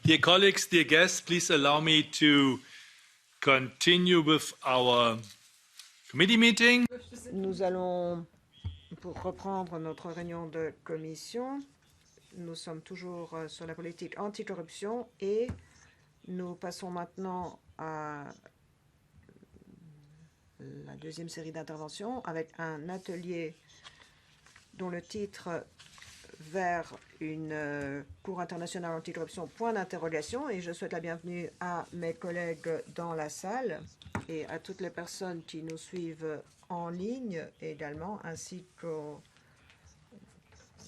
Dear colleagues, dear guests, please allow me to continue with our committee meeting. Nous allons pour reprendre notre réunion de commission. Nous sommes toujours sur la politique anticorruption et nous passons maintenant à la deuxième série d'interventions avec un atelier dont le titre vers une Cour internationale anticorruption, point d'interrogation. Et je souhaite la bienvenue à mes collègues dans la salle et à toutes les personnes qui nous suivent en ligne également, ainsi qu'aux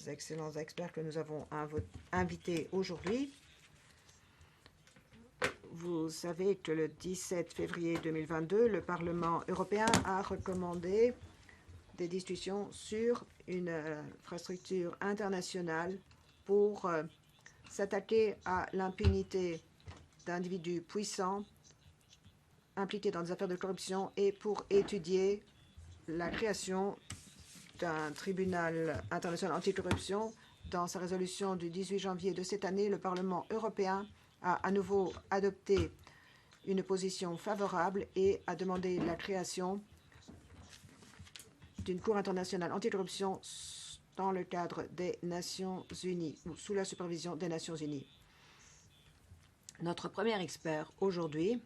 excellents experts que nous avons invités aujourd'hui. Vous savez que le 17 février 2022, le Parlement européen a recommandé des discussions sur une infrastructure internationale pour s'attaquer à l'impunité d'individus puissants impliqués dans des affaires de corruption et pour étudier la création d'un tribunal international anticorruption. Dans sa résolution du 18 janvier de cette année, le Parlement européen a à nouveau adopté une position favorable et a demandé la création d'une Cour internationale anticorruption dans le cadre des Nations Unies ou sous la supervision des Nations Unies. Notre premier expert aujourd'hui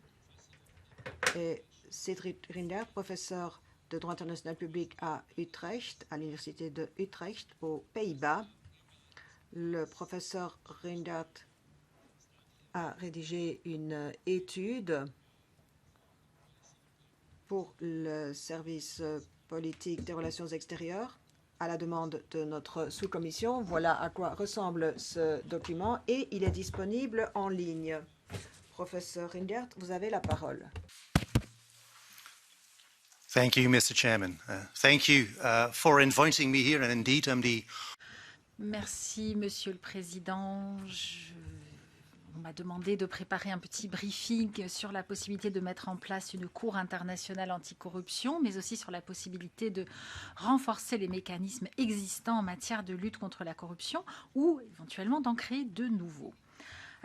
est Cédric Rindert, professeur de droit international public à Utrecht, à l'université de Utrecht, aux Pays-Bas. Le professeur Rindert a rédigé une étude pour le service politique des relations extérieures à la demande de notre sous-commission. Voilà à quoi ressemble ce document et il est disponible en ligne. Professeur Rindert, vous avez la parole. Thank you, Mr. Chairman. Thank you for inviting me here, and indeed, I'm the... Merci, Monsieur le Président. On m'a demandé de préparer un petit briefing sur la possibilité de mettre en place une Cour internationale anticorruption, mais aussi sur la possibilité de renforcer les mécanismes existants en matière de lutte contre la corruption ou éventuellement d'en créer de nouveaux.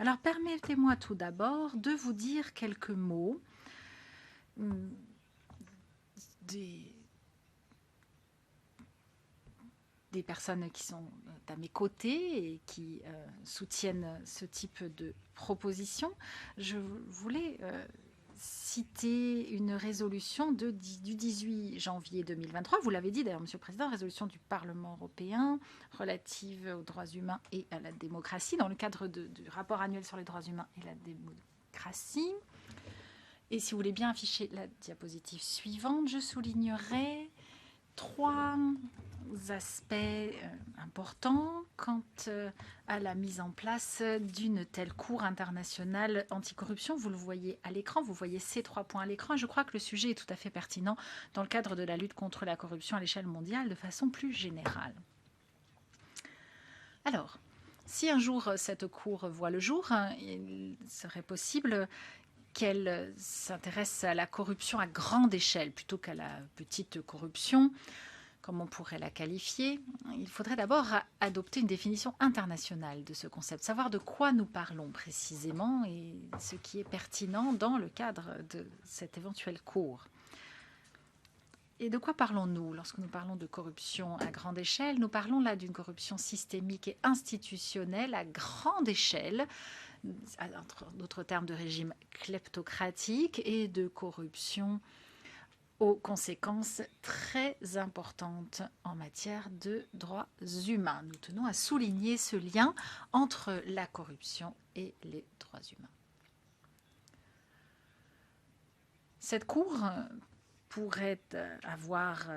Alors, permettez-moi tout d'abord de vous dire quelques mots des personnes qui sont à mes côtés et qui soutiennent ce type de proposition. Je voulais citer une résolution du 18 janvier 2023. Vous l'avez dit d'ailleurs, Monsieur le Président, résolution du Parlement européen relative aux droits humains et à la démocratie dans le cadre du rapport annuel sur les droits humains et la démocratie. Et si vous voulez bien afficher la diapositive suivante, je soulignerai trois aspects importants quant à la mise en place d'une telle Cour internationale anticorruption. Vous le voyez à l'écran, vous voyez ces 3 points à l'écran. Je crois que le sujet est tout à fait pertinent dans le cadre de la lutte contre la corruption à l'échelle mondiale de façon plus générale. Alors, si un jour cette Cour voit le jour, il serait possible qu'elle s'intéresse à la corruption à grande échelle plutôt qu'à la petite corruption, comme on pourrait la qualifier. Il faudrait d'abord adopter une définition internationale de ce concept, savoir de quoi nous parlons précisément et ce qui est pertinent dans le cadre de cette éventuelle cour. Et de quoi parlons-nous lorsque nous parlons de corruption à grande échelle? Nous parlons là d'une corruption systémique et institutionnelle à grande échelle, en d'autres termes de régime kleptocratique et de corruption aux conséquences très importantes en matière de droits humains. Nous tenons à souligner ce lien entre la corruption et les droits humains. Cette Cour pourrait avoir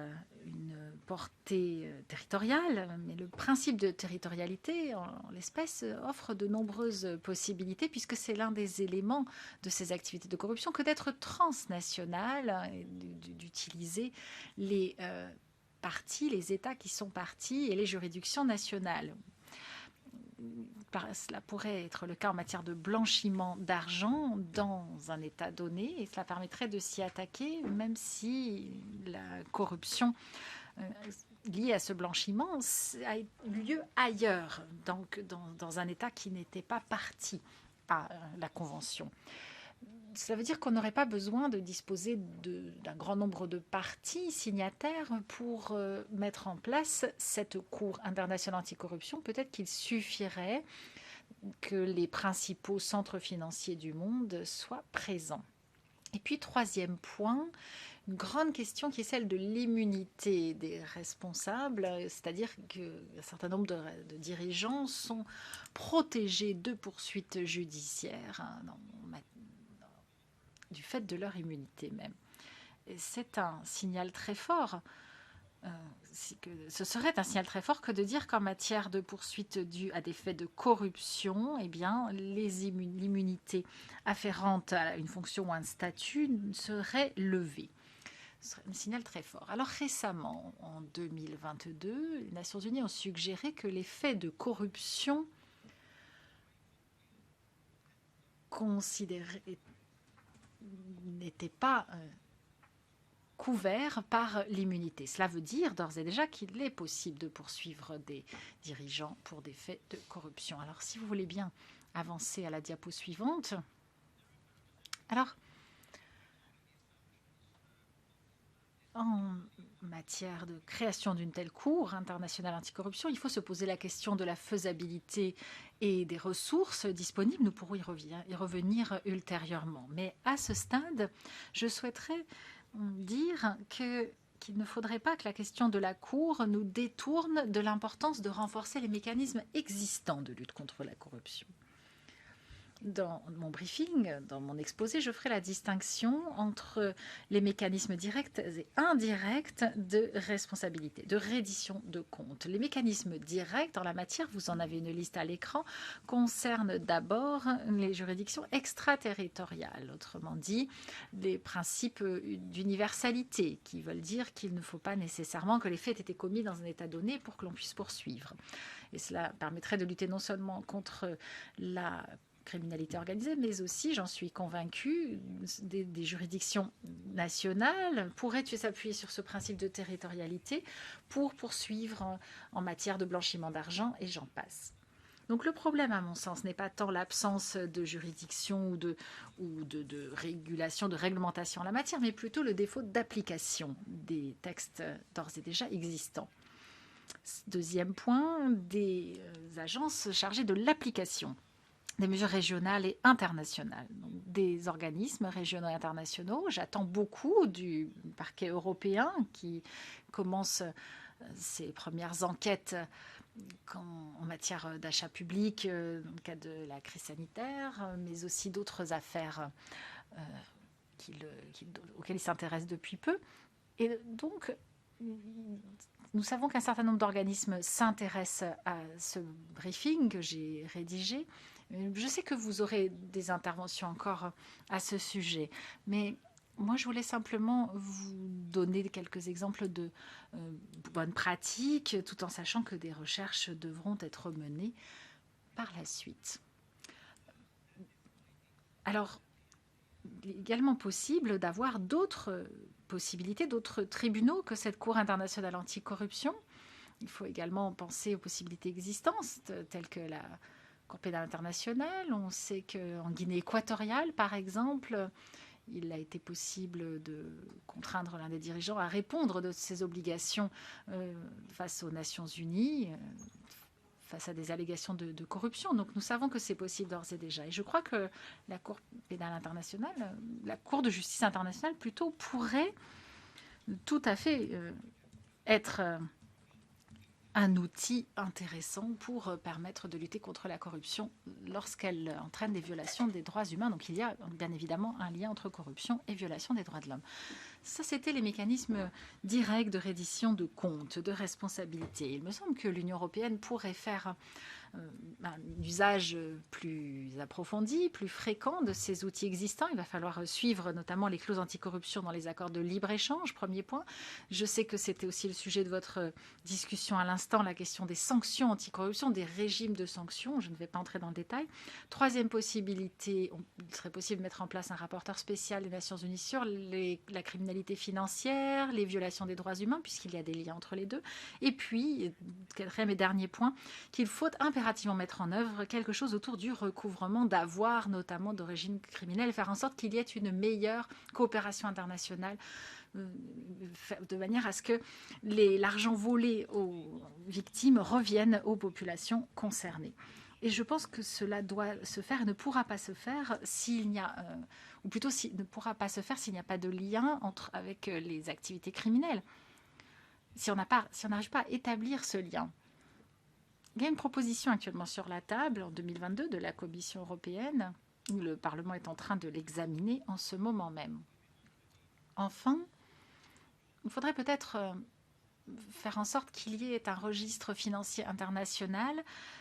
une portée territoriale, mais le principe de territorialité, en l'espèce, offre de nombreuses possibilités, puisque c'est l'un des éléments de ces activités de corruption que d'être transnationale, et d'utiliser les parties, les États qui sont parties et les juridictions nationales. Cela pourrait être le cas en matière de blanchiment d'argent dans un État donné et cela permettrait de s'y attaquer même si la corruption liée à ce blanchiment a eu lieu ailleurs, donc dans un État qui n'était pas partie à la Convention. Cela veut dire qu'on n'aurait pas besoin de disposer d'un grand nombre de parties signataires pour mettre en place cette Cour internationale anticorruption. Peut-être qu'il suffirait que les principaux centres financiers du monde soient présents. Et puis, troisième point, une grande question qui est celle de l'immunité des responsables, c'est-à-dire qu'un certain nombre de dirigeants sont protégés de poursuites judiciaires du fait de leur immunité même. C'est un signal très fort. Ce serait un signal très fort que de dire qu'en matière de poursuites dues à des faits de corruption, eh bien, l'immunité afférente à une fonction ou à un statut serait levée. Ce serait un signal très fort. Alors récemment, en 2022, les Nations Unies ont suggéré que les faits de corruption considérés n'étaient pas couverts par l'immunité. Cela veut dire d'ores et déjà qu'il est possible de poursuivre des dirigeants pour des faits de corruption. Alors si vous voulez bien avancer à la diapo suivante. Alors, en matière de création d'une telle cour internationale anticorruption, il faut se poser la question de la faisabilité et des ressources disponibles. Nous pourrons y revenir ultérieurement. Mais à ce stade, je souhaiterais dire qu'il ne faudrait pas que la question de la Cour nous détourne de l'importance de renforcer les mécanismes existants de lutte contre la corruption. Dans mon briefing, dans mon exposé, je ferai la distinction entre les mécanismes directs et indirects de responsabilité, de reddition de comptes. Les mécanismes directs en la matière, vous en avez une liste à l'écran, concernent d'abord les juridictions extraterritoriales, autrement dit, des principes d'universalité, qui veulent dire qu'il ne faut pas nécessairement que les faits aient été commis dans un état donné pour que l'on puisse poursuivre. Et cela permettrait de lutter non seulement contre la criminalité organisée, mais aussi, j'en suis convaincue, des juridictions nationales pourraient s'appuyer sur ce principe de territorialité pour poursuivre en matière de blanchiment d'argent, et j'en passe. Donc le problème, à mon sens, n'est pas tant l'absence de juridiction ou de régulation, de réglementation en la matière, mais plutôt le défaut d'application des textes d'ores et déjà existants. Deuxième point, des agences chargées de l'application des mesures régionales et internationales, donc des organismes régionaux et internationaux. J'attends beaucoup du parquet européen qui commence ses premières enquêtes en matière d'achat public dans le cadre de la crise sanitaire, mais aussi d'autres affaires auxquelles il s'intéresse depuis peu. Et donc, nous savons qu'un certain nombre d'organismes s'intéressent à ce briefing que j'ai rédigé. Je sais que vous aurez des interventions encore à ce sujet, mais moi, je voulais simplement vous donner quelques exemples de bonnes pratiques, tout en sachant que des recherches devront être menées par la suite. Alors, il est également possible d'avoir d'autres possibilités, d'autres tribunaux que cette Cour internationale anticorruption. Il faut également penser aux possibilités existantes, telles que la Cour pénale internationale. On sait qu'en Guinée équatoriale, par exemple, il a été possible de contraindre l'un des dirigeants à répondre de ses obligations face aux Nations Unies, face à des allégations de corruption. Donc nous savons que c'est possible d'ores et déjà. Et je crois que la Cour pénale internationale, la Cour de justice internationale plutôt, pourrait tout à fait être un outil intéressant pour permettre de lutter contre la corruption lorsqu'elle entraîne des violations des droits humains. Donc il y a bien évidemment un lien entre corruption et violation des droits de l'homme. Ça, c'était les mécanismes directs de reddition de comptes, de responsabilité. Il me semble que l'Union européenne pourrait faire un usage plus approfondi, plus fréquent de ces outils existants. Il va falloir suivre notamment les clauses anticorruption dans les accords de libre-échange, premier point. Je sais que c'était aussi le sujet de votre discussion à l'instant, la question des sanctions anticorruption, des régimes de sanctions. Je ne vais pas entrer dans le détail. Troisième possibilité, il serait possible de mettre en place un rapporteur spécial des Nations Unies sur la criminalité financière, les violations des droits humains, puisqu'il y a des liens entre les deux. Et puis, quatrième et dernier point, qu'il faut impérativement impérativement mettre en œuvre quelque chose autour du recouvrement d'avoirs, notamment d'origine criminelle, et faire en sorte qu'il y ait une meilleure coopération internationale de manière à ce que l'argent volé aux victimes revienne aux populations concernées. Et je pense que cela doit se faire et ne pourra pas se faire s'il n'y a, ou plutôt ne pourra pas se faire s'il n'y a pas de lien avec les activités criminelles. Si on n'arrive pas à établir ce lien. Il y a une proposition actuellement sur la table en 2022 de la Commission européenne. Le Parlement est en train de l'examiner en ce moment même. Enfin, il faudrait peut-être faire en sorte qu'il y ait un registre financier international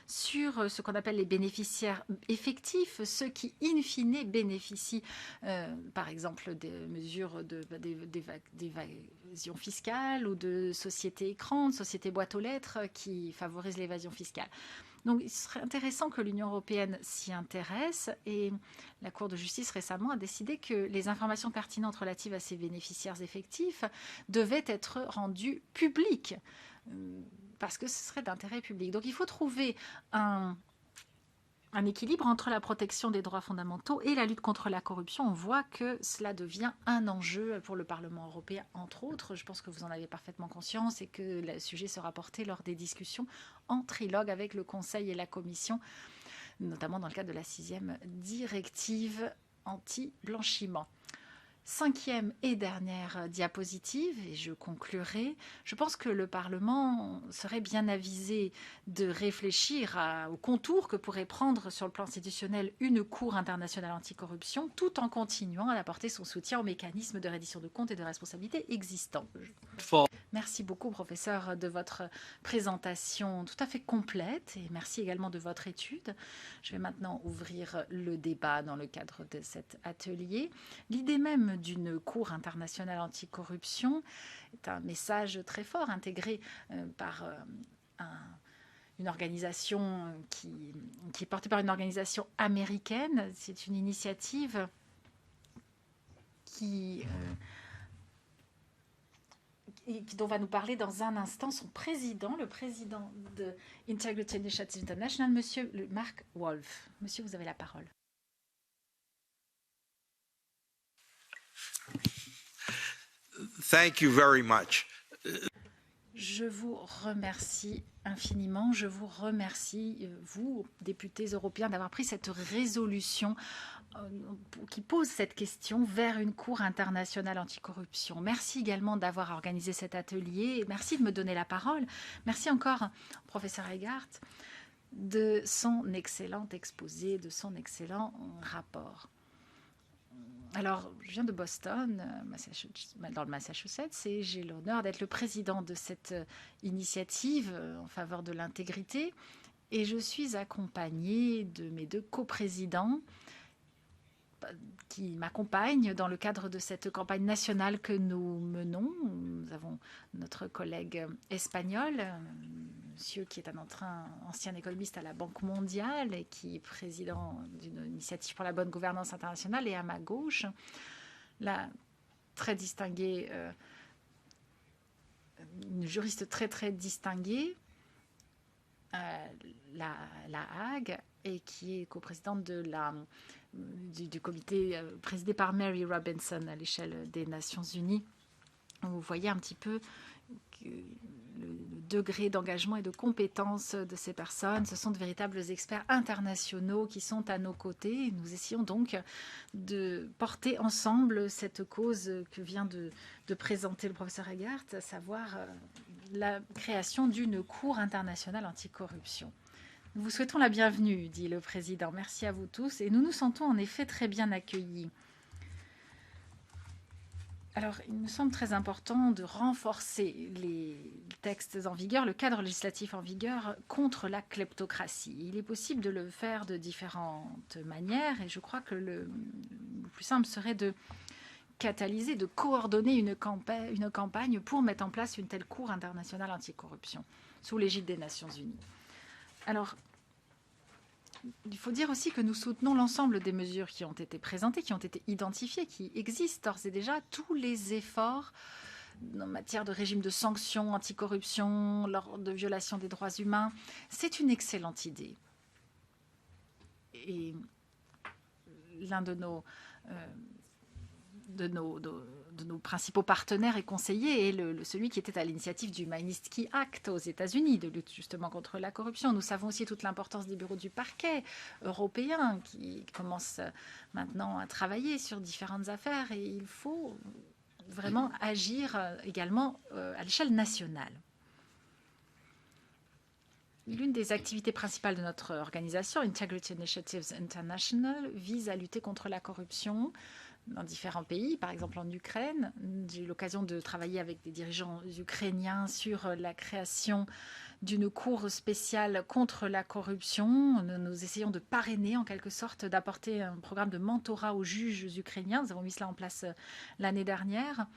sur ce qu'on appelle les bénéficiaires effectifs, ceux qui, in fine, bénéficient, par exemple, des mesures d'évasion fiscale ou de sociétés écran, de sociétés boîte aux lettres qui favorisent l'évasion fiscale. Donc, il serait intéressant que l'Union européenne s'y intéresse et la Cour de justice récemment a décidé que les informations pertinentes relatives à ces bénéficiaires effectifs devaient être rendues publiques parce que ce serait d'intérêt public. Donc, il faut trouver un équilibre entre la protection des droits fondamentaux et la lutte contre la corruption. On voit que cela devient un enjeu pour le Parlement européen, entre autres. Je pense que vous en avez parfaitement conscience et que le sujet sera porté lors des discussions en trilogue avec le Conseil et la Commission, notamment dans le cadre de la 6e directive anti-blanchiment. 5e et dernière diapositive, et je conclurai. Je pense que le Parlement serait bien avisé de réfléchir aux contours que pourrait prendre sur le plan institutionnel une Cour internationale anticorruption, tout en continuant à apporter son soutien aux mécanismes de reddition de comptes et de responsabilité existants. Merci beaucoup, professeur, de votre présentation tout à fait complète et merci également de votre étude. Je vais maintenant ouvrir le débat dans le cadre de cet atelier. L'idée même d'une Cour internationale anticorruption est un message très fort intégré par une organisation qui est portée par une organisation américaine. C'est une initiative dont va nous parler dans un instant son président, le président de Integrity Initiative International, Monsieur Mark Wolf. Monsieur, vous avez la parole. Thank you very much. Je vous remercie infiniment. Je vous remercie, vous, députés européens, d'avoir pris cette résolution qui pose cette question vers une Cour internationale anticorruption. Merci également d'avoir organisé cet atelier. Merci de me donner la parole. Merci encore, professeur Egart, de son excellent exposé, de son excellent rapport. Alors, je viens de Boston, dans le Massachusetts, et j'ai l'honneur d'être le président de cette initiative en faveur de l'intégrité. Et je suis accompagnée de mes 2 coprésidents qui m'accompagnent dans le cadre de cette campagne nationale que nous menons. Nous avons notre collègue espagnol, monsieur qui est un ancien économiste à la Banque mondiale et qui est président d'une initiative pour la bonne gouvernance internationale. Et à ma gauche, la très distinguée, une juriste très très distinguée, la Hague, et qui est coprésidente du comité présidé par Mary Robinson à l'échelle des Nations Unies. Vous voyez un petit peu le degré d'engagement et de compétence de ces personnes. Ce sont de véritables experts internationaux qui sont à nos côtés. Nous essayons donc de porter ensemble cette cause que vient de présenter le professeur Egart, à savoir la création d'une Cour internationale anticorruption. Nous vous souhaitons la bienvenue, dit le président. Merci à vous tous. Et nous nous sentons en effet très bien accueillis. Alors, il me semble très important de renforcer les textes en vigueur, le cadre législatif en vigueur contre la kleptocratie. Il est possible de le faire de différentes manières et je crois que le plus simple serait de catalyser, de coordonner une campagne pour mettre en place une telle Cour internationale anticorruption sous l'égide des Nations Unies. Alors, il faut dire aussi que nous soutenons l'ensemble des mesures qui ont été présentées, qui ont été identifiées, qui existent d'ores et déjà. Tous les efforts en matière de régime de sanctions anticorruption, lors de violations des droits humains. C'est une excellente idée. Et l'un de nos principaux partenaires et conseillers est celui qui était à l'initiative du Magnitsky Act aux États-Unis, de lutte justement contre la corruption. Nous savons aussi toute l'importance des bureaux du parquet européen qui commencent maintenant à travailler sur différentes affaires et il faut vraiment agir également à l'échelle nationale. L'une des activités principales de notre organisation, Integrity Initiatives International, vise à lutter contre la corruption dans différents pays, par exemple en Ukraine. J'ai eu l'occasion de travailler avec des dirigeants ukrainiens sur la création d'une cour spéciale contre la corruption. Nous essayons de parrainer, en quelque sorte, d'apporter un programme de mentorat aux juges ukrainiens. Nous avons mis cela en place l'année dernière.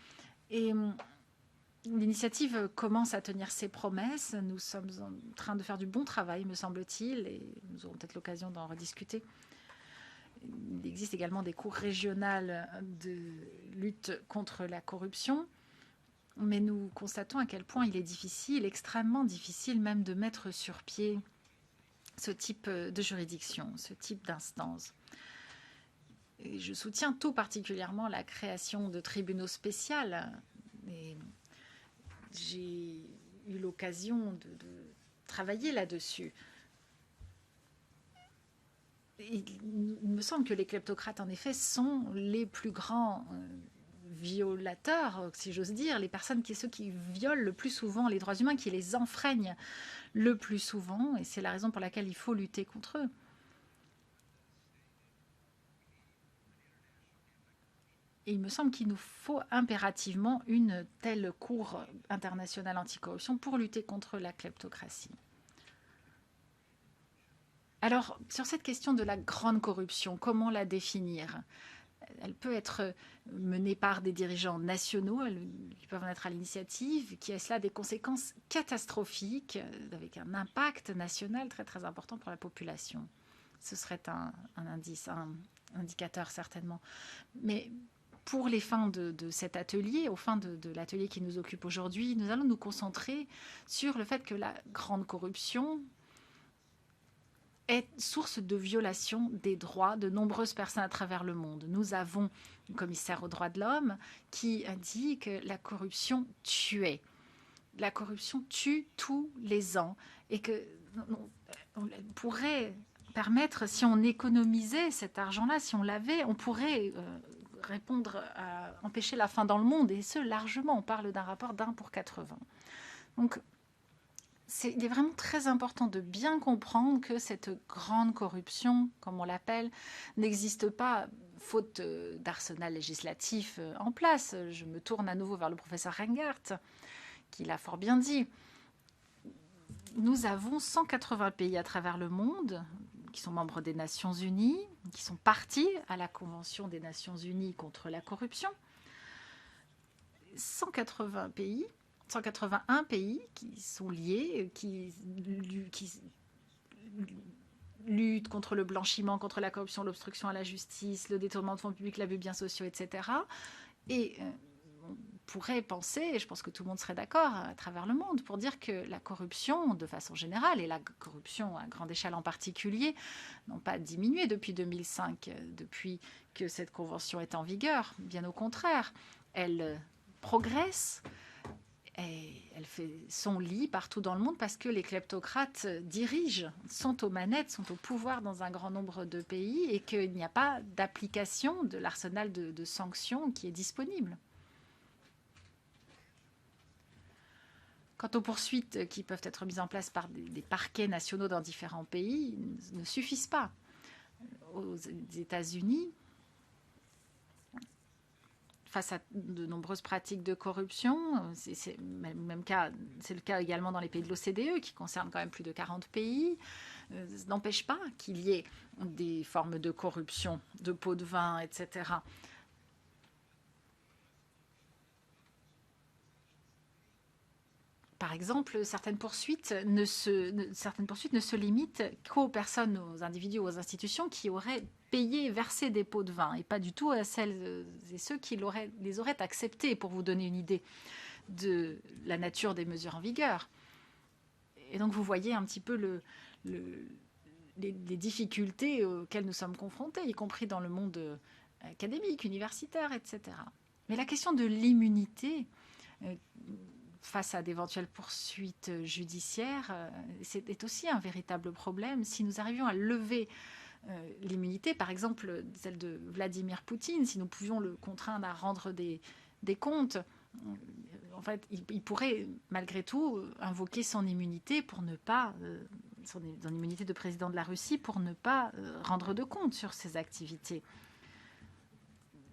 Et l'initiative commence à tenir ses promesses. Nous sommes en train de faire du bon travail, me semble-t-il, et nous aurons peut-être l'occasion d'en rediscuter. Il existe également des cours régionales de lutte contre la corruption, mais nous constatons à quel point il est difficile, extrêmement difficile même de mettre sur pied ce type de juridiction, ce type d'instance. Et je soutiens tout particulièrement la création de tribunaux spéciaux. Et j'ai eu l'occasion de travailler là-dessus. Il me semble que les kleptocrates, en effet, sont les plus grands violateurs, si j'ose dire, ceux qui violent le plus souvent les droits humains, qui les enfreignent le plus souvent, et c'est la raison pour laquelle il faut lutter contre eux. Et il me semble qu'il nous faut impérativement une telle cour internationale anticorruption pour lutter contre la kleptocratie. Alors, sur cette question de la grande corruption, comment la définir? Elle peut être menée par des dirigeants nationaux qui peuvent en être à l'initiative, qui a cela des conséquences catastrophiques, avec un impact national très très important pour la population. Ce serait un indicateur certainement. Mais pour les fins de cet atelier, aux fins de l'atelier qui nous occupe aujourd'hui, nous allons nous concentrer sur le fait que la grande corruption est source de violation des droits de nombreuses personnes à travers le monde. Nous avons un commissaire aux droits de l'homme qui dit que la corruption tuait. La corruption tue tous les ans et que on pourrait permettre, si on économisait cet argent-là, si on l'avait, on pourrait répondre à empêcher la faim dans le monde, et ce, largement. On parle d'un rapport d'1 pour 80. Donc, il est vraiment très important de bien comprendre que cette grande corruption, comme on l'appelle, n'existe pas faute d'arsenal législatif en place. Je me tourne à nouveau vers le professeur Rengart, qui l'a fort bien dit. Nous avons 180 pays à travers le monde qui sont membres des Nations Unies, qui sont partis à la Convention des Nations Unies contre la corruption. 181 pays qui sont liés, qui luttent contre le blanchiment, contre la corruption, l'obstruction à la justice, le détournement de fonds publics, l'abus de biens sociaux, etc. Et on pourrait penser, et je pense que tout le monde serait d'accord à travers le monde, pour dire que la corruption, de façon générale, et la corruption à grande échelle en particulier, n'ont pas diminué depuis 2005, depuis que cette convention est en vigueur. Bien au contraire, elle progresse. Et elle fait son lit partout dans le monde parce que les kleptocrates dirigent, sont aux manettes, sont au pouvoir dans un grand nombre de pays et qu'il n'y a pas d'application de l'arsenal de sanctions qui est disponible. Quant aux poursuites qui peuvent être mises en place par des parquets nationaux dans différents pays, ne suffisent pas. Aux États-Unis, face à de nombreuses pratiques de corruption, c'est le cas également dans les pays de l'OCDE, qui concernent quand même plus de 40 pays. Ça n'empêche pas qu'il y ait des formes de corruption, de pots de vin, etc. Par exemple, certaines poursuites ne se limitent qu'aux personnes, aux individus, aux institutions qui auraient payé, versé des pots de vin, et pas du tout à celles et ceux qui les auraient acceptés, pour vous donner une idée de la nature des mesures en vigueur. Et donc vous voyez un petit peu les difficultés auxquelles nous sommes confrontés, y compris dans le monde académique, universitaire, etc. Mais la question de l'immunité face à d'éventuelles poursuites judiciaires est aussi un véritable problème. Si nous arrivions à lever l'immunité, par exemple celle de Vladimir Poutine, si nous pouvions le contraindre à rendre des comptes, en fait, il pourrait malgré tout invoquer son immunité pour ne pas, son immunité de président de la Russie, pour ne pas rendre de compte sur ses activités.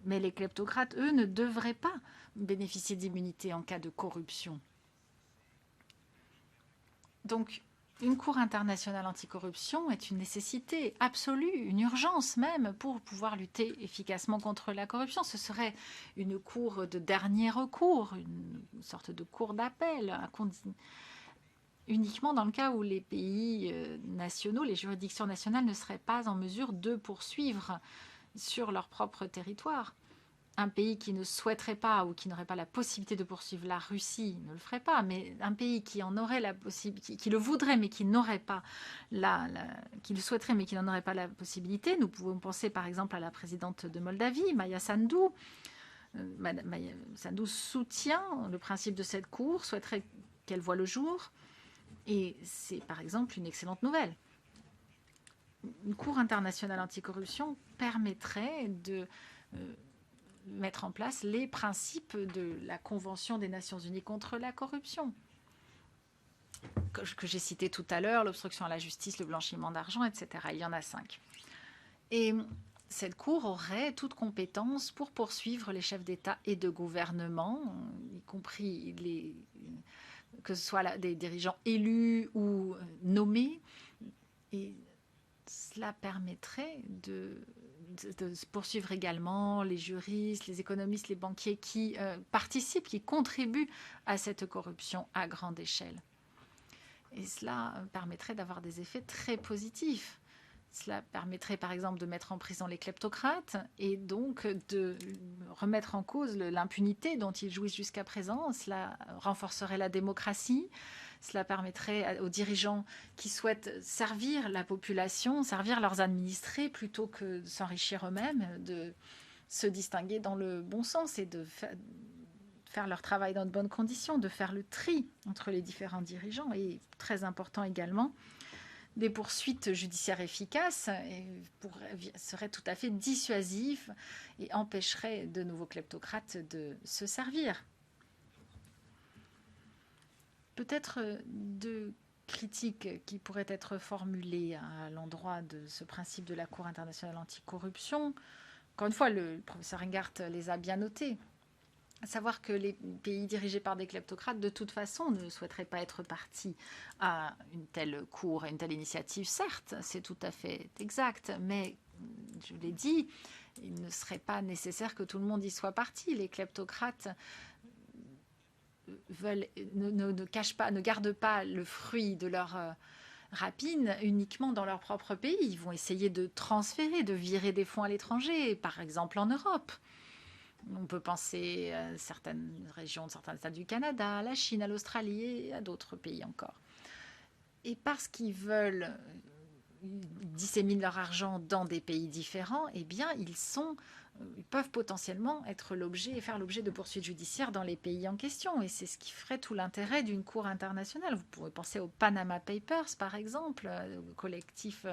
Mais les kleptocrates, eux, ne devraient pas bénéficier d'immunité en cas de corruption. Donc, une Cour internationale anticorruption est une nécessité absolue, une urgence même, pour pouvoir lutter efficacement contre la corruption. Ce serait une cour de dernier recours, une sorte de cour d'appel, uniquement dans le cas où les pays nationaux, les juridictions nationales ne seraient pas en mesure de poursuivre sur leur propre territoire. Un pays qui ne souhaiterait pas ou qui n'aurait pas la possibilité de poursuivre la Russie ne le ferait pas, mais un pays qui en aurait la possibilité, qui le voudrait mais qui n'aurait pas qui le souhaiterait mais qui n'en aurait pas la possibilité. Nous pouvons penser par exemple à la présidente de Moldavie, Maia Sandu. Maia Sandu soutient le principe de cette cour, souhaiterait qu'elle voie le jour, et c'est par exemple une excellente nouvelle. Une cour internationale anticorruption permettrait de mettre en place les principes de la Convention des Nations Unies contre la corruption, que j'ai cité tout à l'heure, l'obstruction à la justice, le blanchiment d'argent, etc. Il y en a 5. Et cette Cour aurait toute compétence pour poursuivre les chefs d'État et de gouvernement, y compris que ce soit des dirigeants élus ou nommés. Et cela permettrait de poursuivre également les juristes, les économistes, les banquiers qui participent, qui contribuent à cette corruption à grande échelle. Et cela permettrait d'avoir des effets très positifs. Cela permettrait par exemple de mettre en prison les kleptocrates et donc de remettre en cause l'impunité dont ils jouissent jusqu'à présent. Cela renforcerait la démocratie. Cela permettrait aux dirigeants qui souhaitent servir la population, servir leurs administrés, plutôt que de s'enrichir eux-mêmes, de se distinguer dans le bon sens et de faire leur travail dans de bonnes conditions, de faire le tri entre les différents dirigeants. Et très important également, des poursuites judiciaires efficaces seraient tout à fait dissuasives et empêcheraient de nouveaux kleptocrates de se servir. Peut-être deux critiques qui pourraient être formulées à l'endroit de ce principe de la Cour internationale anticorruption. Encore une fois, le professeur Engart les a bien notées. À savoir que les pays dirigés par des kleptocrates, de toute façon, ne souhaiteraient pas être partis à une telle cour, à une telle initiative. Certes, c'est tout à fait exact, mais je l'ai dit, il ne serait pas nécessaire que tout le monde y soit parti. Les kleptocrates ne gardent pas le fruit de leur rapine uniquement dans leur propre pays. Ils vont essayer de transférer, de virer des fonds à l'étranger, par exemple en Europe. On peut penser à certaines régions, certains États du Canada, à la Chine, à l'Australie et à d'autres pays encore. Et parce qu'ils disséminent leur argent dans des pays différents, eh bien, ils peuvent potentiellement faire l'objet de poursuites judiciaires dans les pays en question. Et c'est ce qui ferait tout l'intérêt d'une cour internationale. Vous pouvez penser aux Panama Papers, par exemple, au collectif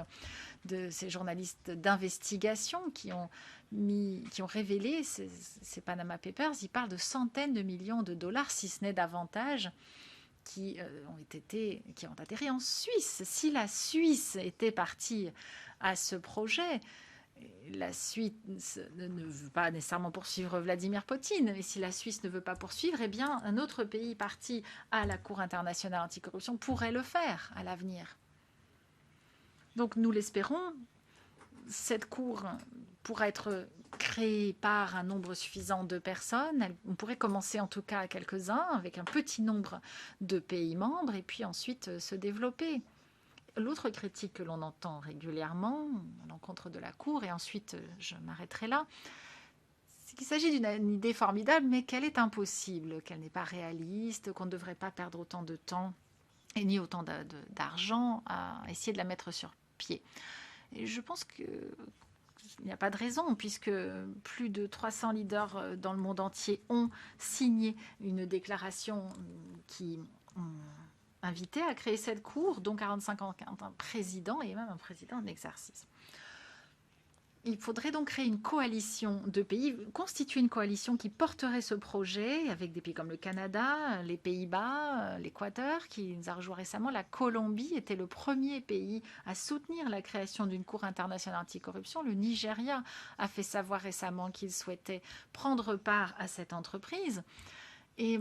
de ces journalistes d'investigation qui ont révélé ces Panama Papers. Ils parlent de centaines de millions de dollars, si ce n'est davantage, qui ont atterri en Suisse. Si la Suisse était partie à ce projet, la Suisse ne veut pas nécessairement poursuivre Vladimir Poutine, mais si la Suisse ne veut pas poursuivre, eh bien, un autre pays parti à la Cour internationale anticorruption pourrait le faire à l'avenir. Donc, nous l'espérons, cette Cour pourra être créée par un nombre suffisant de personnes. On pourrait commencer en tout cas à quelques-uns, avec un petit nombre de pays membres, et puis ensuite se développer. L'autre critique que l'on entend régulièrement à l'encontre de la Cour, et ensuite je m'arrêterai là, c'est qu'il s'agit d'une idée formidable, mais qu'elle est impossible, qu'elle n'est pas réaliste, qu'on ne devrait pas perdre autant de temps et ni autant d'argent à essayer de la mettre sur pied. Et je pense qu'il n'y a pas de raison, puisque plus de 300 leaders dans le monde entier ont signé une déclaration qui invitait à créer cette cour, dont 45 ans, un président et même un président en exercice. Il faudrait donc créer une coalition de pays, constituer une coalition qui porterait ce projet avec des pays comme le Canada, les Pays-Bas, l'Équateur, qui nous a rejoint récemment. La Colombie était le premier pays à soutenir la création d'une cour internationale anticorruption. Le Nigeria a fait savoir récemment qu'il souhaitait prendre part à cette entreprise. Et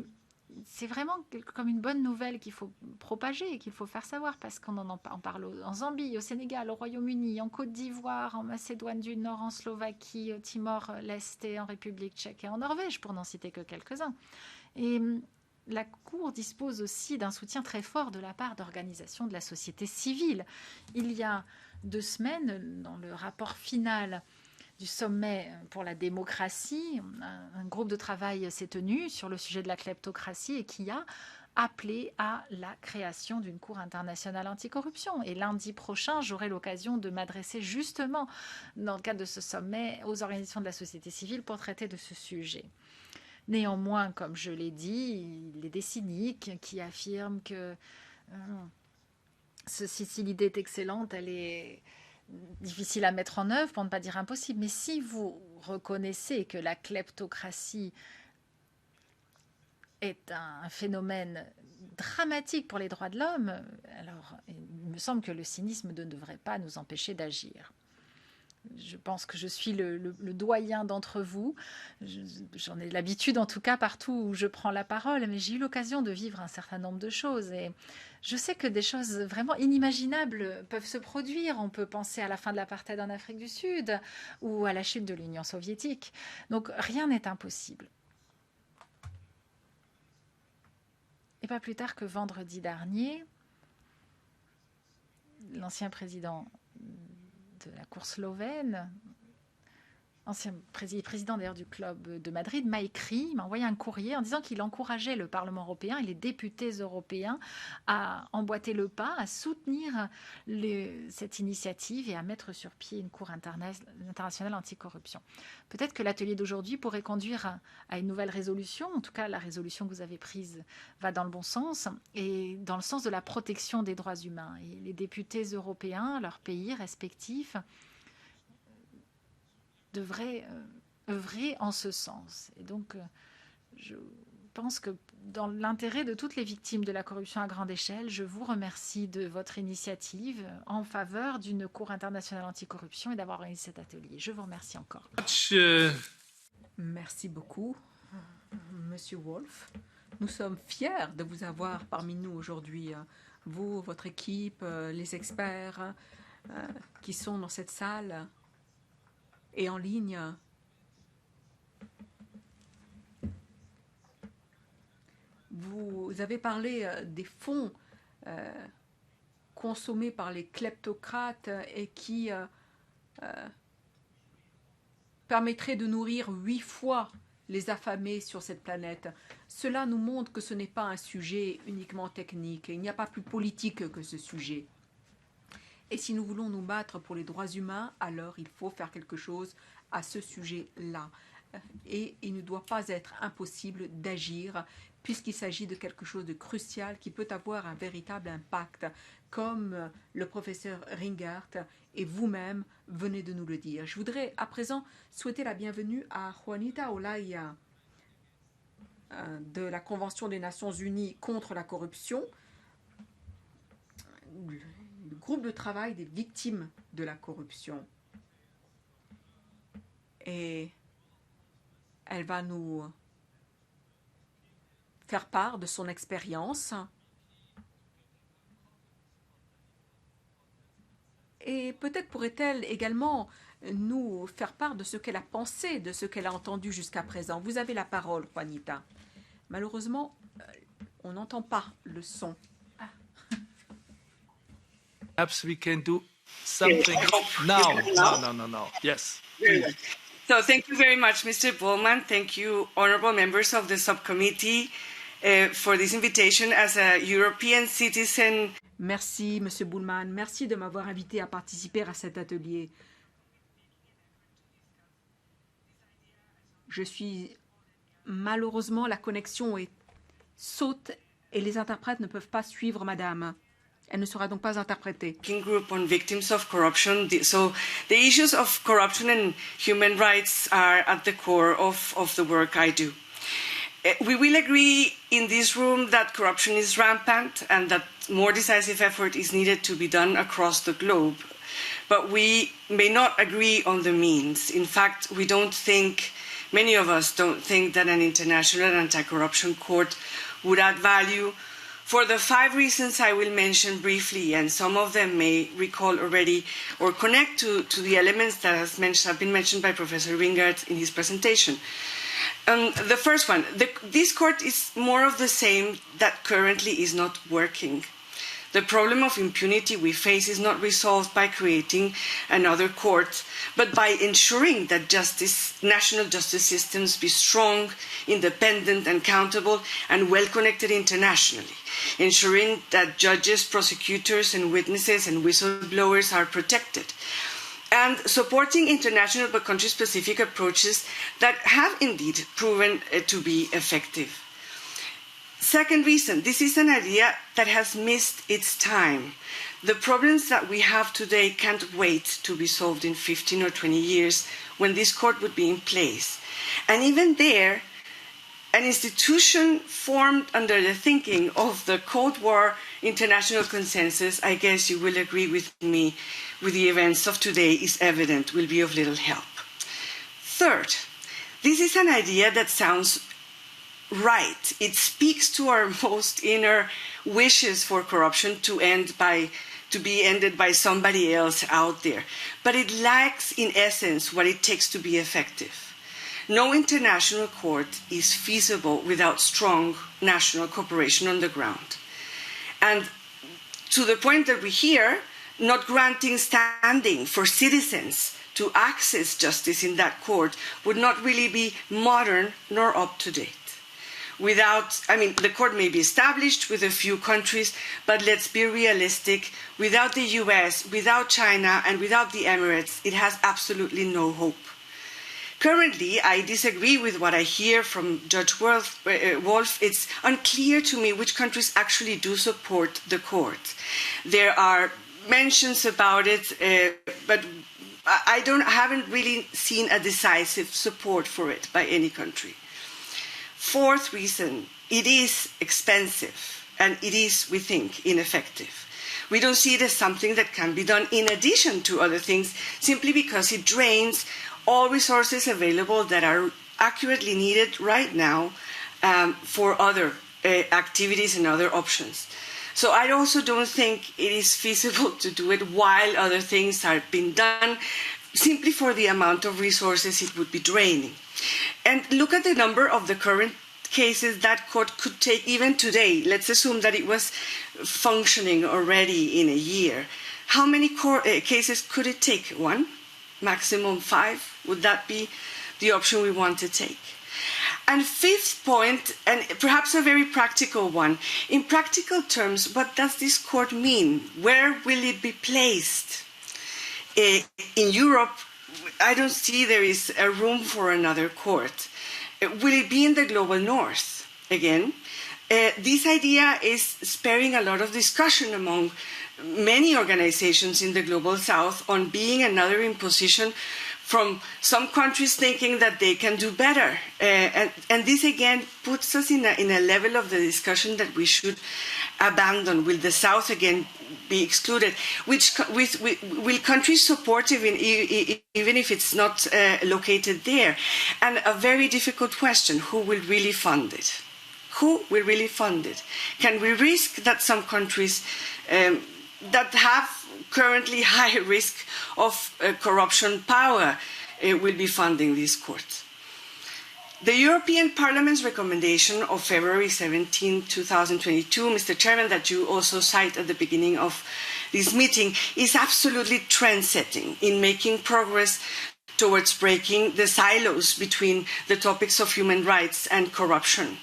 c'est vraiment comme une bonne nouvelle qu'il faut propager et qu'il faut faire savoir, parce qu'on en parle en Zambie, au Sénégal, au Royaume-Uni, en Côte d'Ivoire, en Macédoine du Nord, en Slovaquie, au Timor-Leste, en République tchèque et en Norvège, pour n'en citer que quelques-uns. Et la Cour dispose aussi d'un soutien très fort de la part d'organisations de la société civile. Il y a 2 semaines, dans le rapport final du sommet pour la démocratie, un groupe de travail s'est tenu sur le sujet de la kleptocratie et qui a appelé à la création d'une cour internationale anticorruption. Et lundi prochain, j'aurai l'occasion de m'adresser justement, dans le cadre de ce sommet, aux organisations de la société civile pour traiter de ce sujet. Néanmoins, comme je l'ai dit, il y a des cyniques qui affirment que si l'idée est excellente, elle est difficile à mettre en œuvre, pour ne pas dire impossible. Mais si vous reconnaissez que la kleptocratie est un phénomène dramatique pour les droits de l'homme, alors il me semble que le cynisme ne devrait pas nous empêcher d'agir. Je pense que je suis le doyen d'entre vous. J'en ai l'habitude, en tout cas, partout où je prends la parole, mais j'ai eu l'occasion de vivre un certain nombre de choses. Et je sais que des choses vraiment inimaginables peuvent se produire. On peut penser à la fin de l'apartheid en Afrique du Sud ou à la chute de l'Union soviétique. Donc, rien n'est impossible. Et pas plus tard que vendredi dernier, l'ancien président de la Cour slovène, ancien président d'ailleurs du club de Madrid, m'a envoyé un courrier en disant qu'il encourageait le Parlement européen et les députés européens à emboîter le pas, à soutenir cette initiative et à mettre sur pied une cour internationale anticorruption. Peut-être que l'atelier d'aujourd'hui pourrait conduire à une nouvelle résolution. En tout cas, la résolution que vous avez prise va dans le bon sens et dans le sens de la protection des droits humains. Et les députés européens, leurs pays respectifs, devrait œuvrer en ce sens. Et donc, je pense que dans l'intérêt de toutes les victimes de la corruption à grande échelle, je vous remercie de votre initiative en faveur d'une Cour internationale anticorruption et d'avoir organisé cet atelier. Je vous remercie encore. Merci beaucoup, Monsieur Wolf. Nous sommes fiers de vous avoir parmi nous aujourd'hui. Vous, votre équipe, les experts qui sont dans cette salle et en ligne. Vous avez parlé des fonds consommés par les kleptocrates et qui permettraient de nourrir 8 fois les affamés sur cette planète. Cela nous montre que ce n'est pas un sujet uniquement technique. Il n'y a pas plus politique que ce sujet. Et si nous voulons nous battre pour les droits humains, alors il faut faire quelque chose à ce sujet-là. Et il ne doit pas être impossible d'agir, puisqu'il s'agit de quelque chose de crucial qui peut avoir un véritable impact, comme le professeur Ringart et vous-même venez de nous le dire. Je voudrais à présent souhaiter la bienvenue à Juanita Olaya de la Convention des Nations Unies contre la corruption, le groupe de travail des victimes de la corruption. Et elle va nous faire part de son expérience. Et peut-être pourrait-elle également nous faire part de ce qu'elle a pensé, de ce qu'elle a entendu jusqu'à présent. Vous avez la parole, Juanita. Malheureusement, on n'entend pas le son. Perhaps we can do something now. No. Yes. Very So thank you very much, Mr. Bullman. Thank you, honorable members of the subcommittee, for this invitation as a European citizen. Merci, Monsieur Bullman. Merci de m'avoir invité à participer à cet atelier. Malheureusement, la connexion saute et les interprètes ne peuvent pas suivre Madame. Elle ne sera donc pas interprétée. Group on victims of corruption. So the issues of corruption and human rights are at the core of the work I do. We will agree in this room that corruption is rampant and that more decisive effort is needed to be done across the globe. But we may not agree on the means. In fact, many of us don't think that an international anti-corruption court would add value for the 5 reasons I will mention briefly, and some of them may recall already or connect to the elements that have been mentioned by Professor Wingard in his presentation. The first one, this court is more of the same that currently is not working. The problem of impunity we face is not resolved by creating another court, but by ensuring that national justice systems be strong, independent and accountable and well-connected internationally, ensuring that judges, prosecutors and witnesses and whistleblowers are protected, and supporting international but country-specific approaches that have indeed proven to be effective. Second reason, this is an idea that has missed its time. The problems that we have today can't wait to be solved in 15 or 20 years when this court would be in place. And even there, an institution formed under the thinking of the Cold War international consensus, I guess you will agree with me, with the events of today is evident, will be of little help. Third, this is an idea that sounds right. It speaks to our most inner wishes for corruption to be ended by somebody else out there. But it lacks, in essence, what it takes to be effective. No international court is feasible without strong national cooperation on the ground. And to the point that we hear, not granting standing for citizens to access justice in that court would not really be modern nor up to date. The court may be established with a few countries, but let's be realistic. Without the US, without China, and without the Emirates, it has absolutely no hope. Currently, I disagree with what I hear from Judge Wolf. It's unclear to me which countries actually do support the court. There are mentions about it, but I haven't really seen a decisive support for it by any country. Fourth reason, it is expensive and it is, we think, ineffective. We don't see it as something that can be done in addition to other things simply because it drains all resources available that are accurately needed right now for other activities and other options. So I also don't think it is feasible to do it while other things are being done simply for the amount of resources it would be draining. And look at the number of the current cases that court could take even today. Let's assume that it was functioning already in a year. How many cases could it take? 1? Maximum 5? Would that be the option we want to take? And fifth point, and perhaps a very practical one, in practical terms, what does this court mean? Where will it be placed? In Europe, I don't see there is a room for another court. Will it be in the global north? Again, this idea is sparing a lot of discussion among many organizations in the global south on being another imposition from some countries thinking that they can do better. And this again puts us in a level of the discussion that we should abandon. Will the South again be excluded? Will countries support even if it's not located there? And a very difficult question, who will really fund it? Who will really fund it? Can we risk that some countries that have currently high risk of corruption power will be funding this court. The European Parliament's recommendation of February 17, 2022, Mr. Chairman, that you also cite at the beginning of this meeting, is absolutely trend-setting in making progress towards breaking the silos between the topics of human rights and corruption.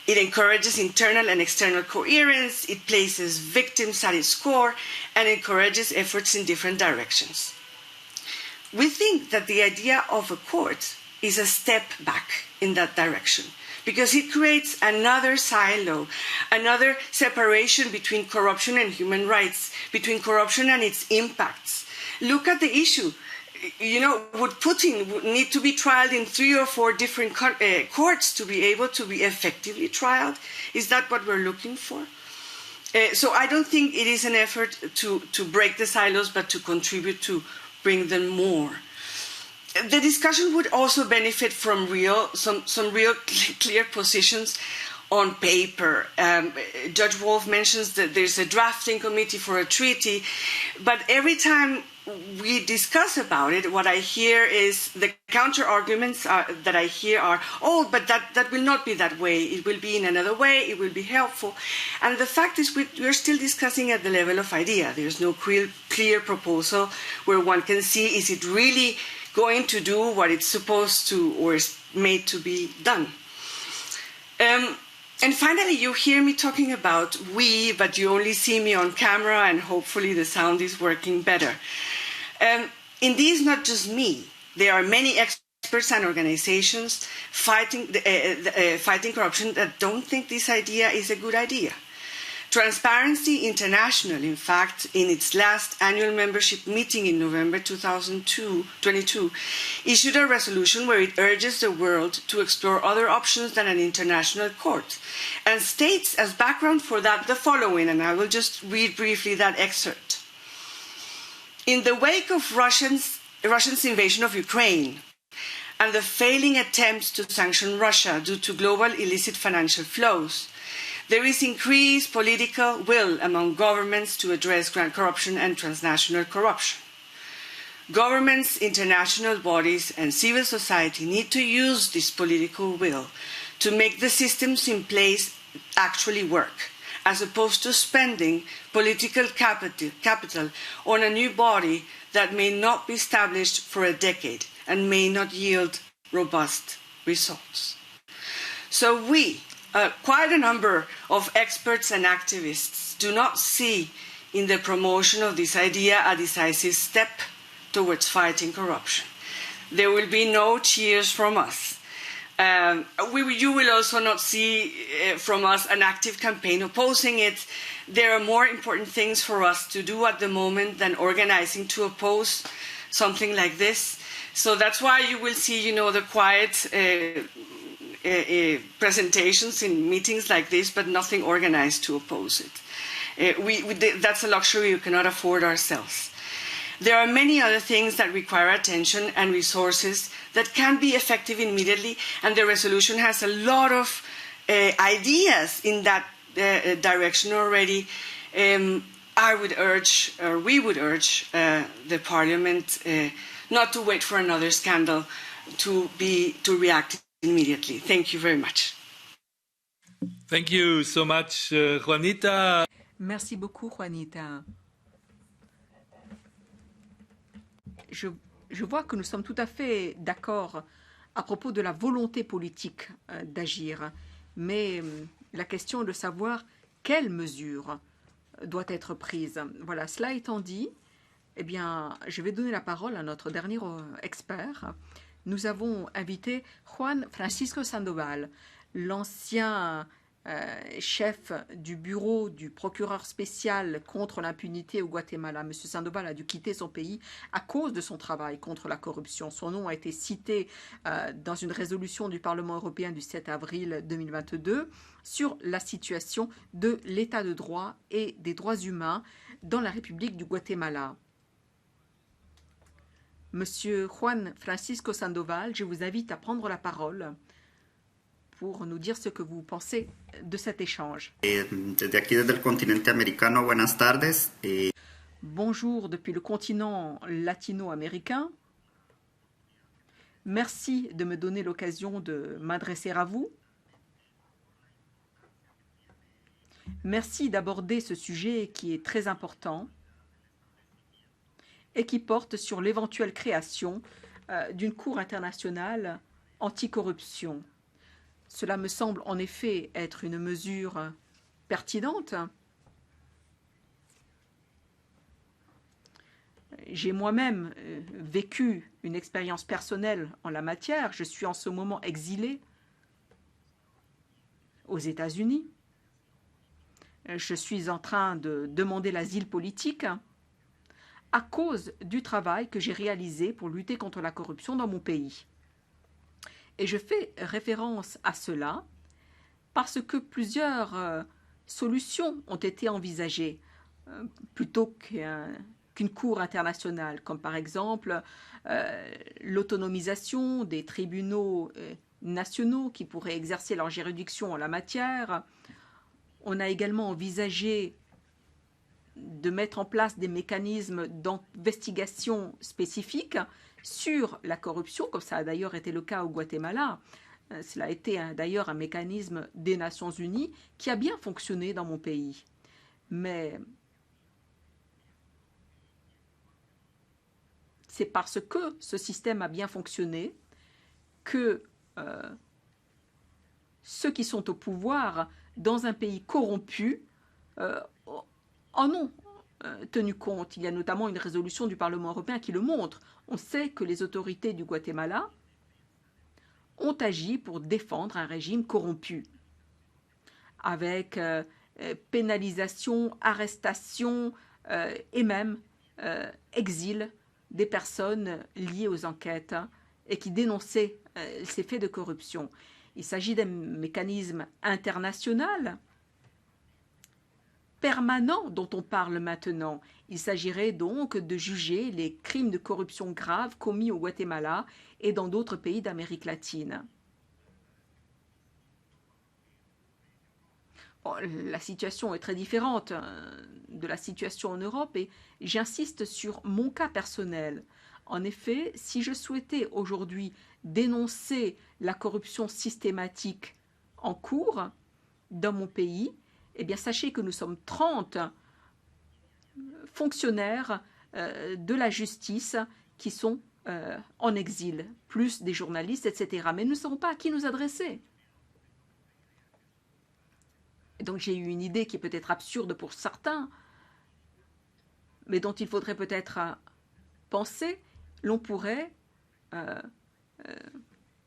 It encourages internal and external coherence, it places victims at its core, and encourages efforts in different directions. We think that the idea of a court is a step back in that direction, because it creates another silo, another separation between corruption and human rights, between corruption and its impacts. Look at the issue. You know, would Putin need to be tried in 3 or 4 different courts to be able to be effectively tried? Is that what we're looking for? So I don't think it is an effort to break the silos, but to contribute to bring them more. The discussion would also benefit from some real clear positions on paper. Judge Wolf mentions that there's a drafting committee for a treaty, but every time we discuss about it, what I hear is the counter arguments that I hear are, oh, but that will not be that way. It will be in another way. It will be helpful. And the fact is we're still discussing at the level of idea. There's no clear proposal where one can see, is it really going to do what it's supposed to or is made to be done? And finally, you hear me talking about we, but you only see me on camera, and hopefully the sound is working better. Indeed, it's not just me. There are many experts and organizations fighting corruption that don't think this idea is a good idea. Transparency International, in fact, in its last annual membership meeting in November 2022, issued a resolution where it urges the world to explore other options than an international court, and states as background for that the following, and I will just read briefly that excerpt. In the wake of Russia's invasion of Ukraine and the failing attempts to sanction Russia due to global illicit financial flows, there is increased political will among governments to address grand corruption and transnational corruption. Governments, international bodies, and civil society need to use this political will to make the systems in place actually work, as opposed to spending political capital on a new body that may not be established for a decade and may not yield robust results. So quite a number of experts and activists do not see in the promotion of this idea a decisive step towards fighting corruption. There will be no cheers from us. You will also not see from us an active campaign opposing it. There are more important things for us to do at the moment than organizing to oppose something like this. So that's why you will see, the quiet presentations in meetings like this, but nothing organized to oppose it. That's a luxury we cannot afford ourselves. There are many other things that require attention and resources that can be effective immediately, and the resolution has a lot of ideas in that direction already. We would urge the Parliament not to wait for another scandal to react immediately. Thank you very much. Thank you so much, Juanita. Merci beaucoup, Juanita. Je vois que nous sommes tout à fait d'accord à propos de la volonté politique d'agir, mais la question est de savoir quelle mesure doit être prise. Voilà, cela étant dit, eh bien, je vais donner la parole à notre dernier expert. Nous avons invité Juan Francisco Sandoval, l'ancien chef du bureau du procureur spécial contre l'impunité au Guatemala. M. Sandoval a dû quitter son pays à cause de son travail contre la corruption. Son nom a été cité dans une résolution du Parlement européen du 7 avril 2022 sur la situation de l'état de droit et des droits humains dans la République du Guatemala. Monsieur Juan Francisco Sandoval, je vous invite à prendre la parole pour nous dire ce que vous pensez de cet échange. Desde aquí, desde el continente americano, buenas tardes. Bonjour depuis le continent latino-américain. Merci de me donner l'occasion de m'adresser à vous. Merci d'aborder ce sujet qui est très important et qui porte sur l'éventuelle création d'une Cour internationale anticorruption. Cela me semble en effet être une mesure pertinente. J'ai moi-même vécu une expérience personnelle en la matière. Je suis en ce moment exilé aux États-Unis. Je suis en train de demander l'asile politique à cause du travail que j'ai réalisé pour lutter contre la corruption dans mon pays. Et je fais référence à cela parce que plusieurs solutions ont été envisagées plutôt qu'une cour internationale, comme par exemple l'autonomisation des tribunaux nationaux qui pourraient exercer leur juridiction en la matière. On a également envisagé de mettre en place des mécanismes d'investigation spécifiques sur la corruption, comme ça a d'ailleurs été le cas au Guatemala. Cela a été d'ailleurs un mécanisme des Nations Unies qui a bien fonctionné dans mon pays. Mais c'est parce que ce système a bien fonctionné que ceux qui sont au pouvoir dans un pays corrompu en ont tenu compte. Il y a notamment une résolution du Parlement européen qui le montre. On sait que les autorités du Guatemala ont agi pour défendre un régime corrompu, avec pénalisation, arrestation et même exil des personnes liées aux enquêtes et qui dénonçaient ces faits de corruption. Il s'agit d'un mécanisme international permanent dont on parle maintenant. Il s'agirait donc de juger les crimes de corruption graves commis au Guatemala et dans d'autres pays d'Amérique latine. Bon, la situation est très différente de la situation en Europe et j'insiste sur mon cas personnel. En effet, si je souhaitais aujourd'hui dénoncer la corruption systématique en cours dans mon pays, eh bien, sachez que nous sommes 30 fonctionnaires de la justice qui sont en exil, plus des journalistes, etc. Mais nous ne savons pas à qui nous adresser. Et donc j'ai eu une idée qui est peut-être absurde pour certains, mais dont il faudrait peut-être penser. L'on pourrait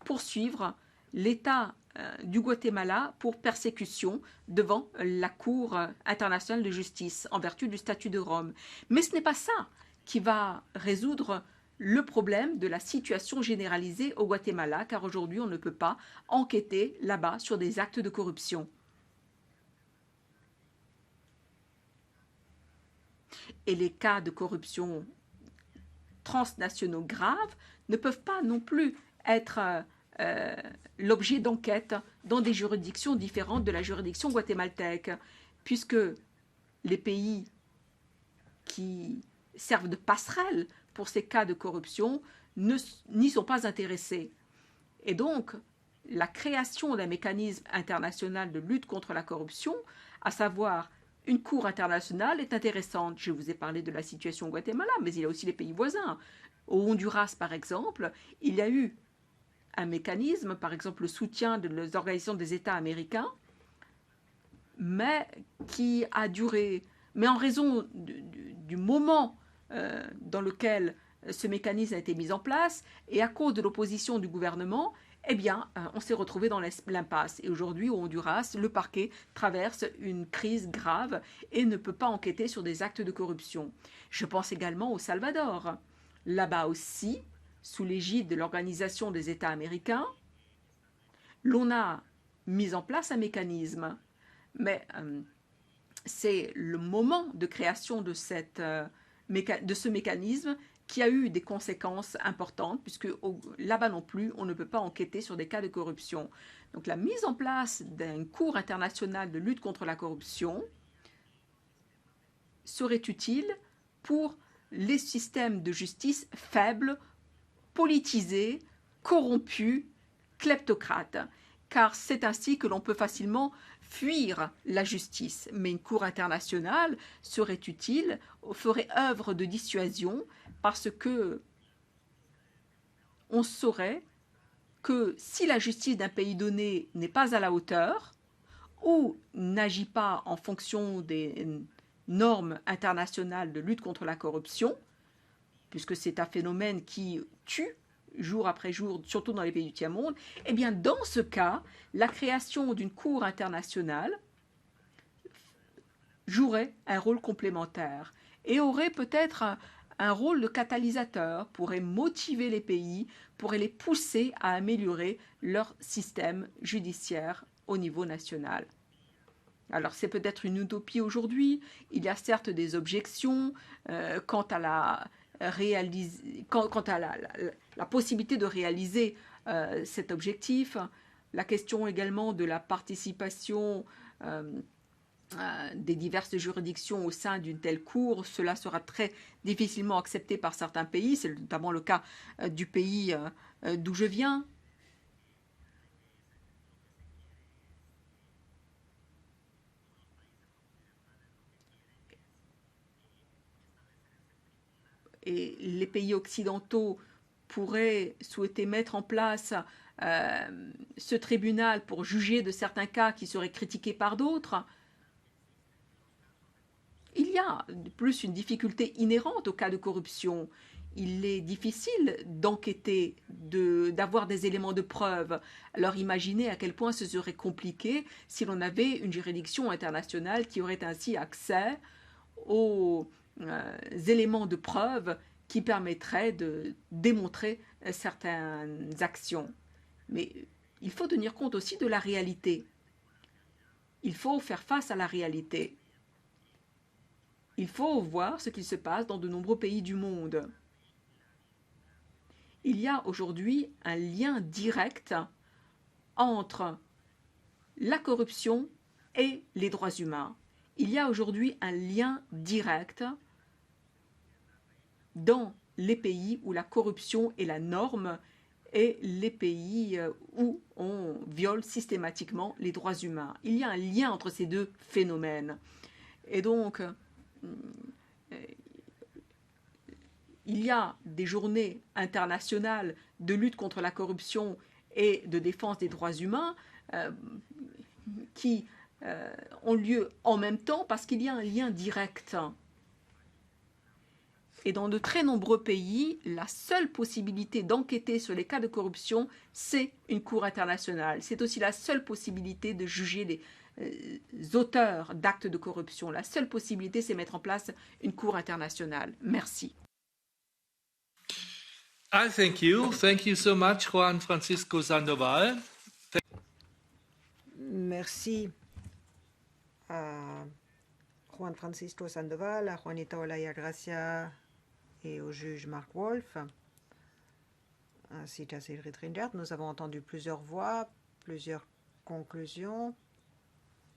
poursuivre l'État du Guatemala pour persécution devant la Cour internationale de justice en vertu du statut de Rome. Mais ce n'est pas ça qui va résoudre le problème de la situation généralisée au Guatemala, car aujourd'hui on ne peut pas enquêter là-bas sur des actes de corruption. Et les cas de corruption transnationaux graves ne peuvent pas non plus être l'objet d'enquêtes dans des juridictions différentes de la juridiction guatémaltèque, puisque les pays qui servent de passerelle pour ces cas de corruption n'y sont pas intéressés. Et donc, la création d'un mécanisme international de lutte contre la corruption, à savoir une cour internationale, est intéressante. Je vous ai parlé de la situation au Guatemala, mais il y a aussi les pays voisins. Au Honduras, par exemple, il y a eu un mécanisme, par exemple le soutien des organisations des États américains, mais qui a duré. Mais en raison du moment dans lequel ce mécanisme a été mis en place et à cause de l'opposition du gouvernement, eh bien, on s'est retrouvé dans l'impasse. Et aujourd'hui, au Honduras, le parquet traverse une crise grave et ne peut pas enquêter sur des actes de corruption. Je pense également au Salvador. Là-bas aussi, sous l'égide de l'Organisation des États américains, l'on a mis en place un mécanisme. Mais c'est le moment de création de ce mécanisme qui a eu des conséquences importantes, puisque là-bas non plus, on ne peut pas enquêter sur des cas de corruption. Donc la mise en place d'une cour internationale de lutte contre la corruption serait utile pour les systèmes de justice faibles, politisés, corrompus, kleptocrates, car c'est ainsi que l'on peut facilement fuir la justice. Mais une cour internationale serait utile, ferait œuvre de dissuasion, parce que on saurait que si la justice d'un pays donné n'est pas à la hauteur ou n'agit pas en fonction des normes internationales de lutte contre la corruption, puisque c'est un phénomène qui tue jour après jour, surtout dans les pays du tiers-monde, eh bien dans ce cas, la création d'une cour internationale jouerait un rôle complémentaire et aurait peut-être un rôle de catalyseur, pourrait motiver les pays, pourrait les pousser à améliorer leur système judiciaire au niveau national. Alors c'est peut-être une utopie aujourd'hui, il y a certes des objections quant à la possibilité de réaliser cet objectif, la question également de la participation des diverses juridictions au sein d'une telle cour, cela sera très difficilement accepté par certains pays, c'est notamment le cas du pays d'où je viens. Et les pays occidentaux pourraient souhaiter mettre en place ce tribunal pour juger de certains cas qui seraient critiqués par d'autres. Il y a de plus une difficulté inhérente au cas de corruption. Il est difficile d'enquêter, d'avoir des éléments de preuve. Alors imaginez à quel point ce serait compliqué si l'on avait une juridiction internationale qui aurait ainsi accès aux éléments de preuve qui permettraient de démontrer certaines actions. Mais il faut tenir compte aussi de la réalité. Il faut faire face à la réalité. Il faut voir ce qui se passe dans de nombreux pays du monde. Il y a aujourd'hui un lien direct entre la corruption et les droits humains. Il y a aujourd'hui un lien direct dans les pays où la corruption est la norme et les pays où on viole systématiquement les droits humains. Il y a un lien entre ces deux phénomènes. Et donc, il y a des journées internationales de lutte contre la corruption et de défense des droits humains qui ont lieu en même temps parce qu'il y a un lien direct. Et dans de très nombreux pays, la seule possibilité d'enquêter sur les cas de corruption, c'est une cour internationale. C'est aussi la seule possibilité de juger les auteurs d'actes de corruption. La seule possibilité, c'est mettre en place une cour internationale. Merci. I thank you. Thank you so much, Juan Francisco Sandoval. Merci à Juan Francisco Sandoval, à Juanita Olaya Gracia et au juge Mark Wolf, ainsi qu'à Sigrid Rindert. Nous avons entendu plusieurs voix, plusieurs conclusions.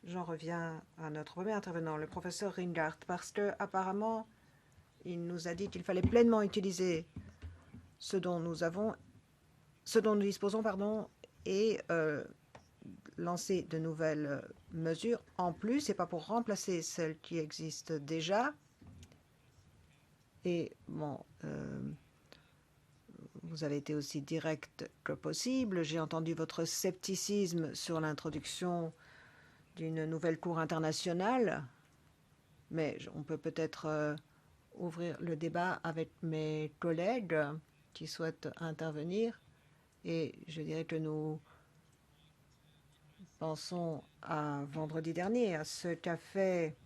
J'en reviens à notre premier intervenant, le professeur Rindert, parce qu'apparemment, il nous a dit qu'il fallait pleinement utiliser ce dont nous disposons, et lancer de nouvelles mesures en plus, et pas pour remplacer celles qui existent déjà. Et bon, vous avez été aussi direct que possible. J'ai entendu votre scepticisme sur l'introduction d'une nouvelle cour internationale, mais on peut peut-être ouvrir le débat avec mes collègues qui souhaitent intervenir. Et je dirais que nous pensons à vendredi dernier, à ce qu'a fait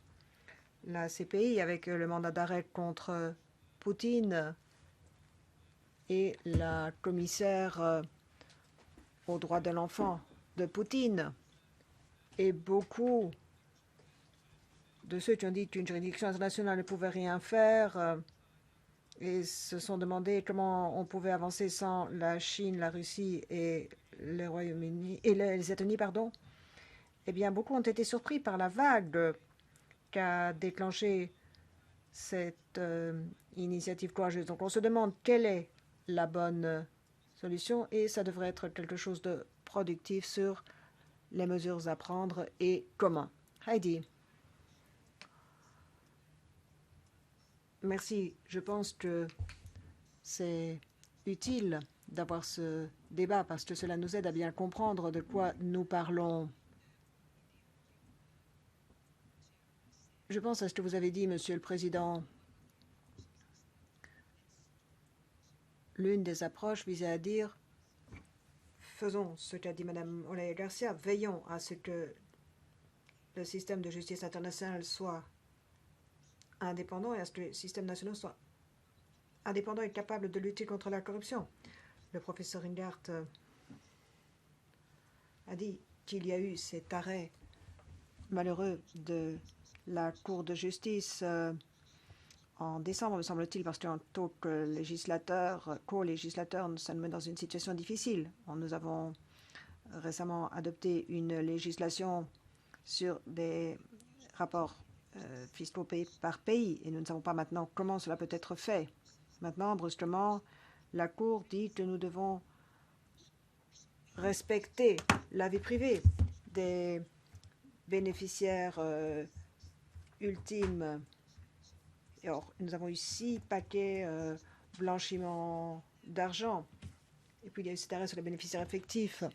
la CPI avec le mandat d'arrêt contre Poutine et la commissaire aux droits de l'enfant de Poutine. Et beaucoup de ceux qui ont dit qu'une juridiction internationale ne pouvait rien faire et se sont demandé comment on pouvait avancer sans la Chine, la Russie et le Royaume-Uni et les États-Unis, eh bien, beaucoup ont été surpris par la vague qu'a déclenché cette initiative courageuse. Donc on se demande quelle est la bonne solution et ça devrait être quelque chose de productif sur les mesures à prendre et comment. Heidi. Merci. Je pense que c'est utile d'avoir ce débat parce que cela nous aide à bien comprendre de quoi nous parlons. Je pense à ce que vous avez dit, Monsieur le Président. L'une des approches visait à dire faisons ce qu'a dit Mme Olaya Garcia, veillons à ce que le système de justice internationale soit indépendant et à ce que les systèmes nationaux soient indépendants et capables de lutter contre la corruption. Le professeur Ringart a dit qu'il y a eu cet arrêt malheureux de la Cour de justice en décembre, me semble-t-il, parce qu'en tant que législateur, co-législateur, ça nous met dans une situation difficile. Nous avons récemment adopté une législation sur des rapports fiscaux pays par pays et nous ne savons pas maintenant comment cela peut être fait. Maintenant, brusquement, la Cour dit que nous devons respecter la vie privée des bénéficiaires ultimes. Et or, nous avons eu 6 paquets blanchiment d'argent. Et puis, il y a eu cet arrêt sur les bénéficiaires effectifs.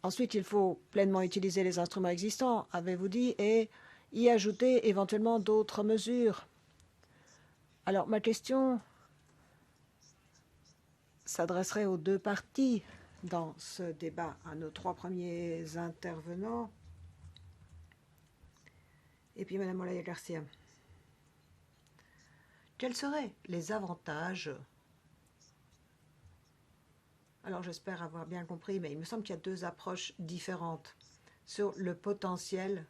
Ensuite, il faut pleinement utiliser les instruments existants, avez-vous dit, et y ajouter éventuellement d'autres mesures. Alors, ma question s'adresserait aux deux parties dans ce débat, à nos 3 premiers intervenants. Et puis, Mme Olaya Garcia. Quels seraient les avantages? Alors, j'espère avoir bien compris, mais il me semble qu'il y a 2 approches différentes sur le potentiel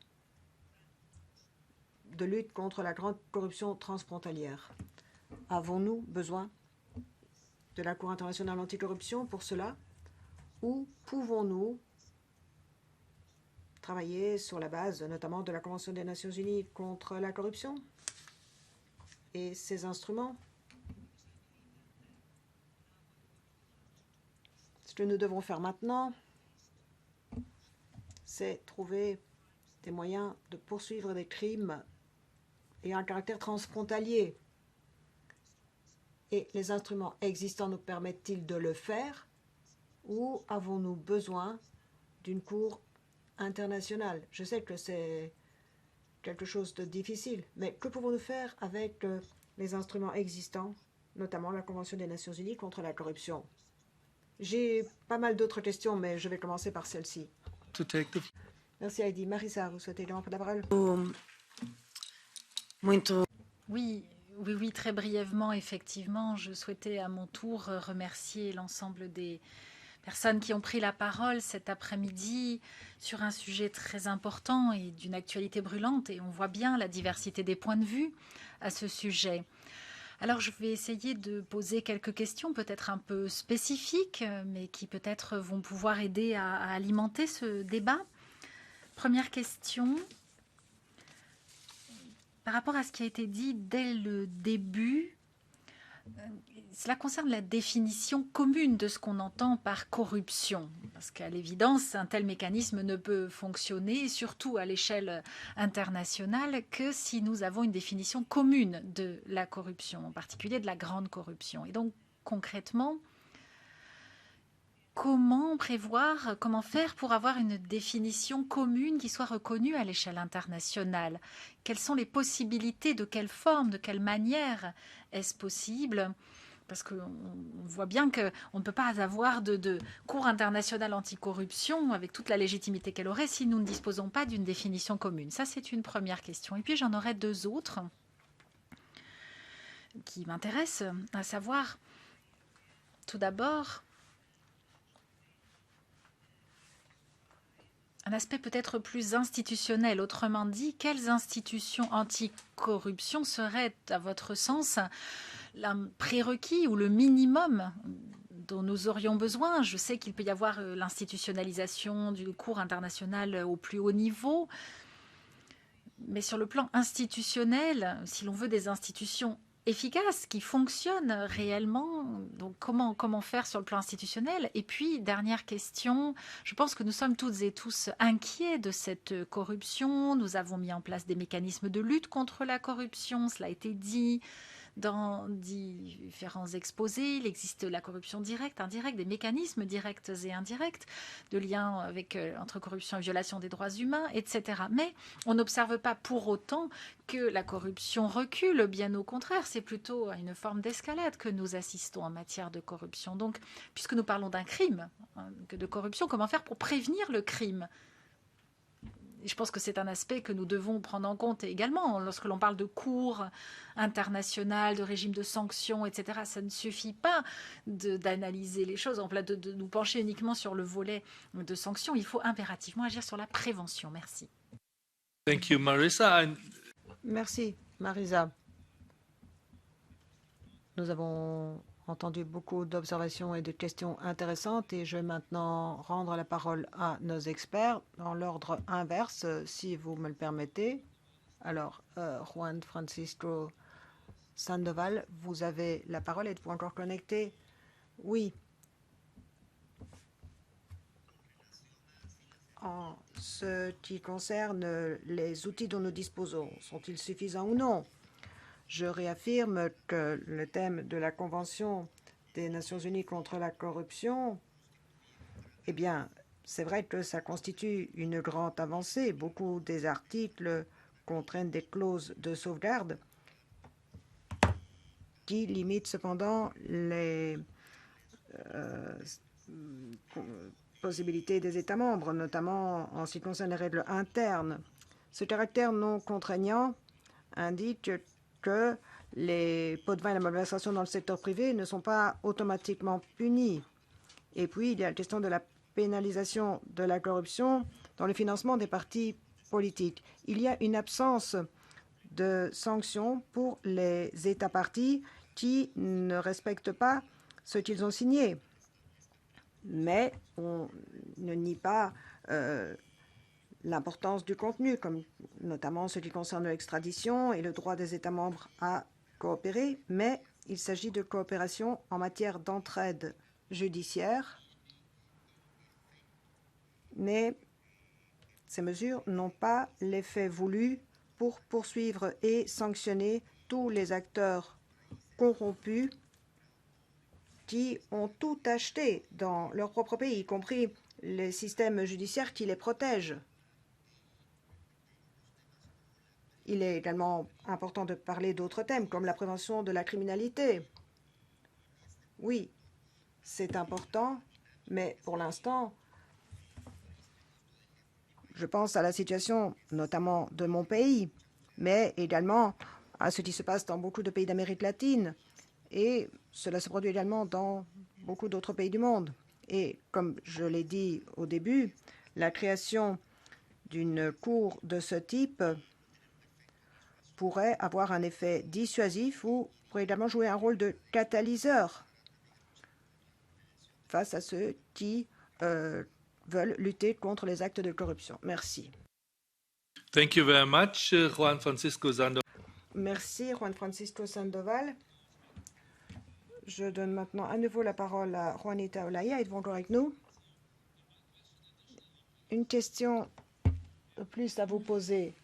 de lutte contre la grande corruption transfrontalière. Avons-nous besoin de la Cour internationale anticorruption pour cela? Ou pouvons-nous travailler sur la base notamment de la Convention des Nations Unies contre la corruption et ses instruments? Ce que nous devons faire maintenant, c'est trouver des moyens de poursuivre des crimes ayant un caractère transfrontalier. Et les instruments existants nous permettent-ils de le faire ou avons-nous besoin d'une cour internationale? Je sais que c'est quelque chose de difficile, mais que pouvons-nous faire avec les instruments existants, notamment la Convention des Nations Unies contre la corruption? J'ai pas mal d'autres questions, mais je vais commencer par celle-ci. Merci Heidi. Marisa, vous souhaitez également prendre la parole? Oui, très brièvement, effectivement. Je souhaitais à mon tour remercier l'ensemble des personnes qui ont pris la parole cet après-midi sur un sujet très important et d'une actualité brûlante. Et on voit bien la diversité des points de vue à ce sujet. Alors, je vais essayer de poser quelques questions, peut-être un peu spécifiques, mais qui peut-être vont pouvoir aider à alimenter ce débat. Première question. Par rapport à ce qui a été dit dès le début, cela concerne la définition commune de ce qu'on entend par corruption. Parce qu'à l'évidence, un tel mécanisme ne peut fonctionner, surtout à l'échelle internationale, que si nous avons une définition commune de la corruption, en particulier de la grande corruption. Et donc, concrètement, comment faire pour avoir une définition commune qui soit reconnue à l'échelle internationale? Quelles sont les possibilités? De quelle forme? De quelle manière est-ce possible? Parce qu'on voit bien qu'on ne peut pas avoir de Cour internationale anticorruption avec toute la légitimité qu'elle aurait si nous ne disposons pas d'une définition commune. Ça, c'est une première question. Et puis, j'en aurais 2 autres qui m'intéressent, à savoir, tout d'abord, un aspect peut-être plus institutionnel. Autrement dit, quelles institutions anticorruption seraient, à votre sens, un prérequis ou le minimum dont nous aurions besoin? Je sais qu'il peut y avoir l'institutionnalisation du cours international au plus haut niveau, Mais sur le plan institutionnel, si l'on veut des institutions efficaces, qui fonctionnent réellement, donc comment faire sur le plan institutionnel? Et puis, dernière question, je pense que nous sommes toutes et tous inquiets de cette corruption. Nous avons mis en place des mécanismes de lutte contre la corruption, cela a été dit dans différents exposés. Il existe la corruption directe, indirecte, des mécanismes directs et indirects, de liens avec, entre corruption et violation des droits humains, etc. Mais on n'observe pas pour autant que la corruption recule, bien au contraire, c'est plutôt à une forme d'escalade que nous assistons en matière de corruption. Donc, puisque nous parlons d'un crime, de corruption, comment faire pour prévenir le crime? Et je pense que c'est un aspect que nous devons prendre en compte également. Lorsque l'on parle de cours internationales, de régimes de sanctions, etc., ça ne suffit pas d'analyser les choses, de nous pencher uniquement sur le volet de sanctions. Il faut impérativement agir sur la prévention. Merci. Thank you, Marisa. Merci, Marisa. Nous avons entendu beaucoup d'observations et de questions intéressantes et je vais maintenant rendre la parole à nos experts dans l'ordre inverse, si vous me le permettez. Alors, Juan Francisco Sandoval, vous avez la parole. Êtes-vous encore connecté? Oui. En ce qui concerne les outils dont nous disposons, sont-ils suffisants ou non? Je réaffirme que le thème de la Convention des Nations Unies contre la corruption, eh bien, c'est vrai que ça constitue une grande avancée. Beaucoup des articles contraignent des clauses de sauvegarde qui limitent cependant les possibilités des États membres, notamment en ce qui concerne les règles internes. Ce caractère non contraignant indique que les pots de vin et la malversation dans le secteur privé ne sont pas automatiquement punis. Et puis, il y a la question de la pénalisation de la corruption dans le financement des partis politiques. Il y a une absence de sanctions pour les États partis qui ne respectent pas ce qu'ils ont signé. Mais on ne nie pas l'importance du contenu, comme notamment ce qui concerne l'extradition et le droit des États membres à coopérer, mais il s'agit de coopération en matière d'entraide judiciaire. Mais ces mesures n'ont pas l'effet voulu pour poursuivre et sanctionner tous les acteurs corrompus qui ont tout acheté dans leur propre pays, y compris les systèmes judiciaires qui les protègent. Il est également important de parler d'autres thèmes, comme la prévention de la criminalité. Oui, c'est important, mais pour l'instant, je pense à la situation notamment de mon pays, mais également à ce qui se passe dans beaucoup de pays d'Amérique latine. Et cela se produit également dans beaucoup d'autres pays du monde. Et comme je l'ai dit au début, la création d'une cour de ce type pourrait avoir un effet dissuasif ou pourrait également jouer un rôle de catalyseur face à ceux qui veulent lutter contre les actes de corruption. Merci. Thank you very much, Juan Francisco Sandoval. Merci, Juan Francisco Sandoval. Je donne maintenant à nouveau la parole à Juanita Olaya. Êtes-vous encore avec nous? Une question de plus à vous poser.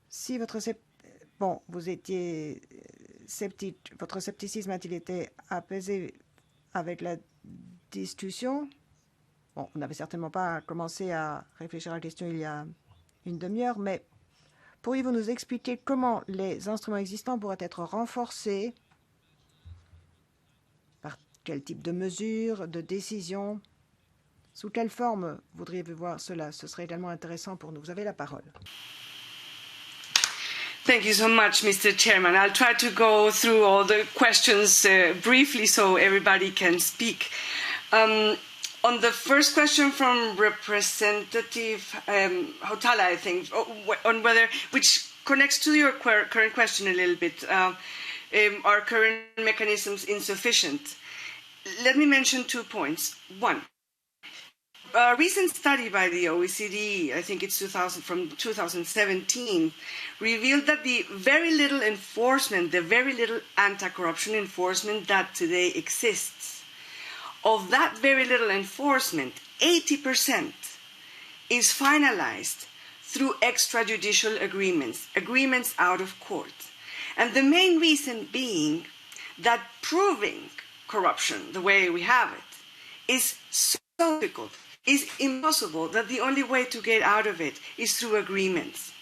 Si votre vous étiez sceptique, votre scepticisme a-t-il été apaisé avec la discussion? Bon, on n'avait certainement pas commencé à réfléchir à la question il y a une demi-heure, mais pourriez-vous nous expliquer comment les instruments existants pourraient être renforcés? Par quel type de mesures, de décisions? Sous quelle forme voudriez-vous voir cela? Ce serait également intéressant pour nous. Vous avez la parole. Thank you so much, Mr. Chairman. I'll try to go through all the questions briefly so everybody can speak. On the first question from Representative Hautala, I think, on whether, which connects to your current question a little bit, are current mechanisms insufficient? Let me mention 2 points. One, A recent study by the OECD, I think it's from 2017, revealed that the very little enforcement, the very little anti-corruption enforcement that today exists, of that very little enforcement, 80% is finalized through extrajudicial agreements, agreements out of court. And the main reason being that proving corruption the way we have it is so difficult, is impossible, that the only way to get out of it is through agreements.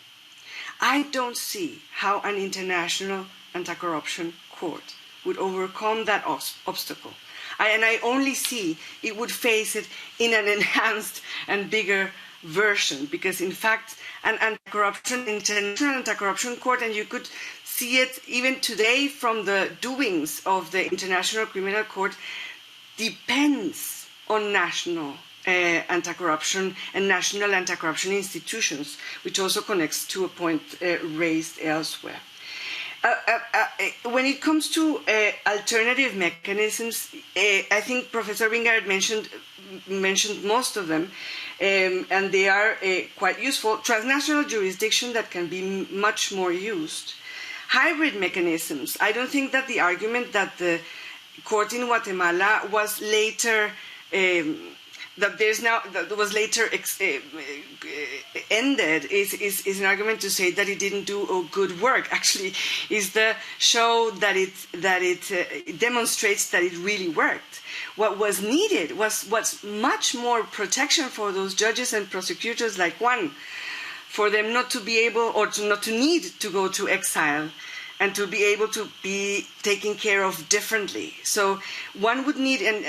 I don't see how an international anti-corruption court would overcome that obstacle. I only see it would face it in an enhanced and bigger version, because in fact an international anti-corruption court, and you could see it even today from the doings of the International Criminal Court, depends on national anti-corruption and national anti-corruption institutions, which also connects to a point raised elsewhere. When it comes to alternative mechanisms, I think Professor Wingard mentioned most of them, and they are quite useful. Transnational jurisdiction that can be much more used. Hybrid mechanisms. I don't think that the argument that the court in Guatemala was later ended is an argument to say that it didn't do a good work. Actually, is the show that it demonstrates that it really worked. What was needed was much more protection for those judges and prosecutors like Juan, for them not to be able or not to need to go to exile, and to be able to be taken care of differently. So one would need, and